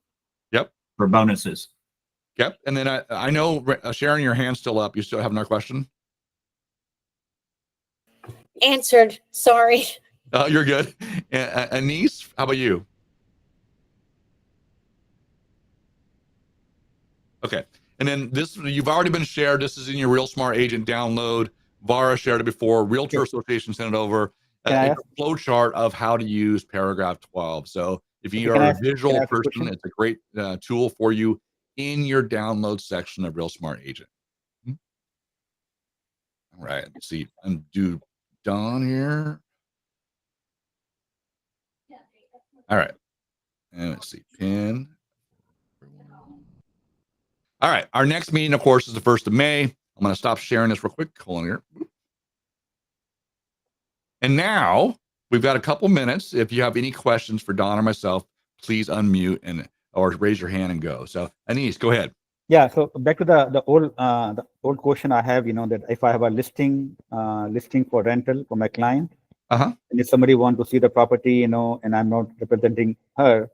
Yep. For bonuses. Yep. And then I know, Sharon, your hand's still up. You still have another question? Answered. Sorry. You're good. Anise, how about you? Okay. And then you've already been shared. This is in your Real Smart Agent download. Vara shared it before. Realtor Association sent it over. A flow chart of how to use paragraph 12. So if you are a visual person, it's a great tool for you in your download section of Real Smart Agent. All right. Let's see. Undo done here. All right. And let's see. Pin. All right. Our next meeting, of course, is the 1st of May. I'm going to stop sharing this real quick. Hold on here. And now we've got a couple minutes. If you have any questions for Don or myself, please unmute or raise your hand and go. So, Anise, go ahead. Yeah. So back to the old question I have. That if I have a listing for rental for my client, and if somebody want to see the property, and I'm not representing her,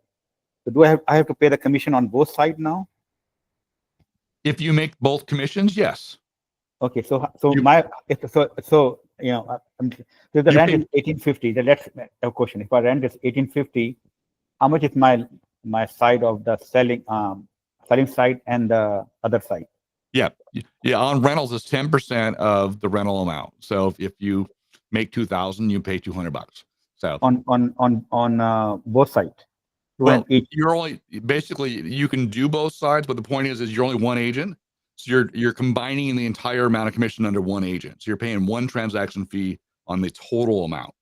so do I have to pay the commission on both sides now? If you make both commissions, yes. Okay. So the rent is 1850. Then let's have a question. If my rent is 1850, how much is my side of the selling side and the other side? Yeah. On rentals, it's 10% of the rental amount. So if you make $2,000, you pay $200. So on both sides. Well, you can do both sides, but the point is you're only one agent. So you're combining the entire amount of commission under one agent. So you're paying one transaction fee on the total amount.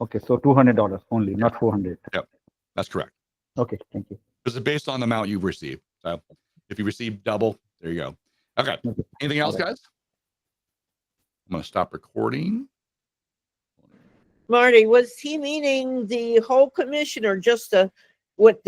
Okay, so $200 only, not $400. Yep, that's correct. Okay, thank you. This is based on the amount you've received. So if you receive double, there you go. Okay. Anything else, guys? I'm going to stop recording. Marty, was he meaning the whole commission or just what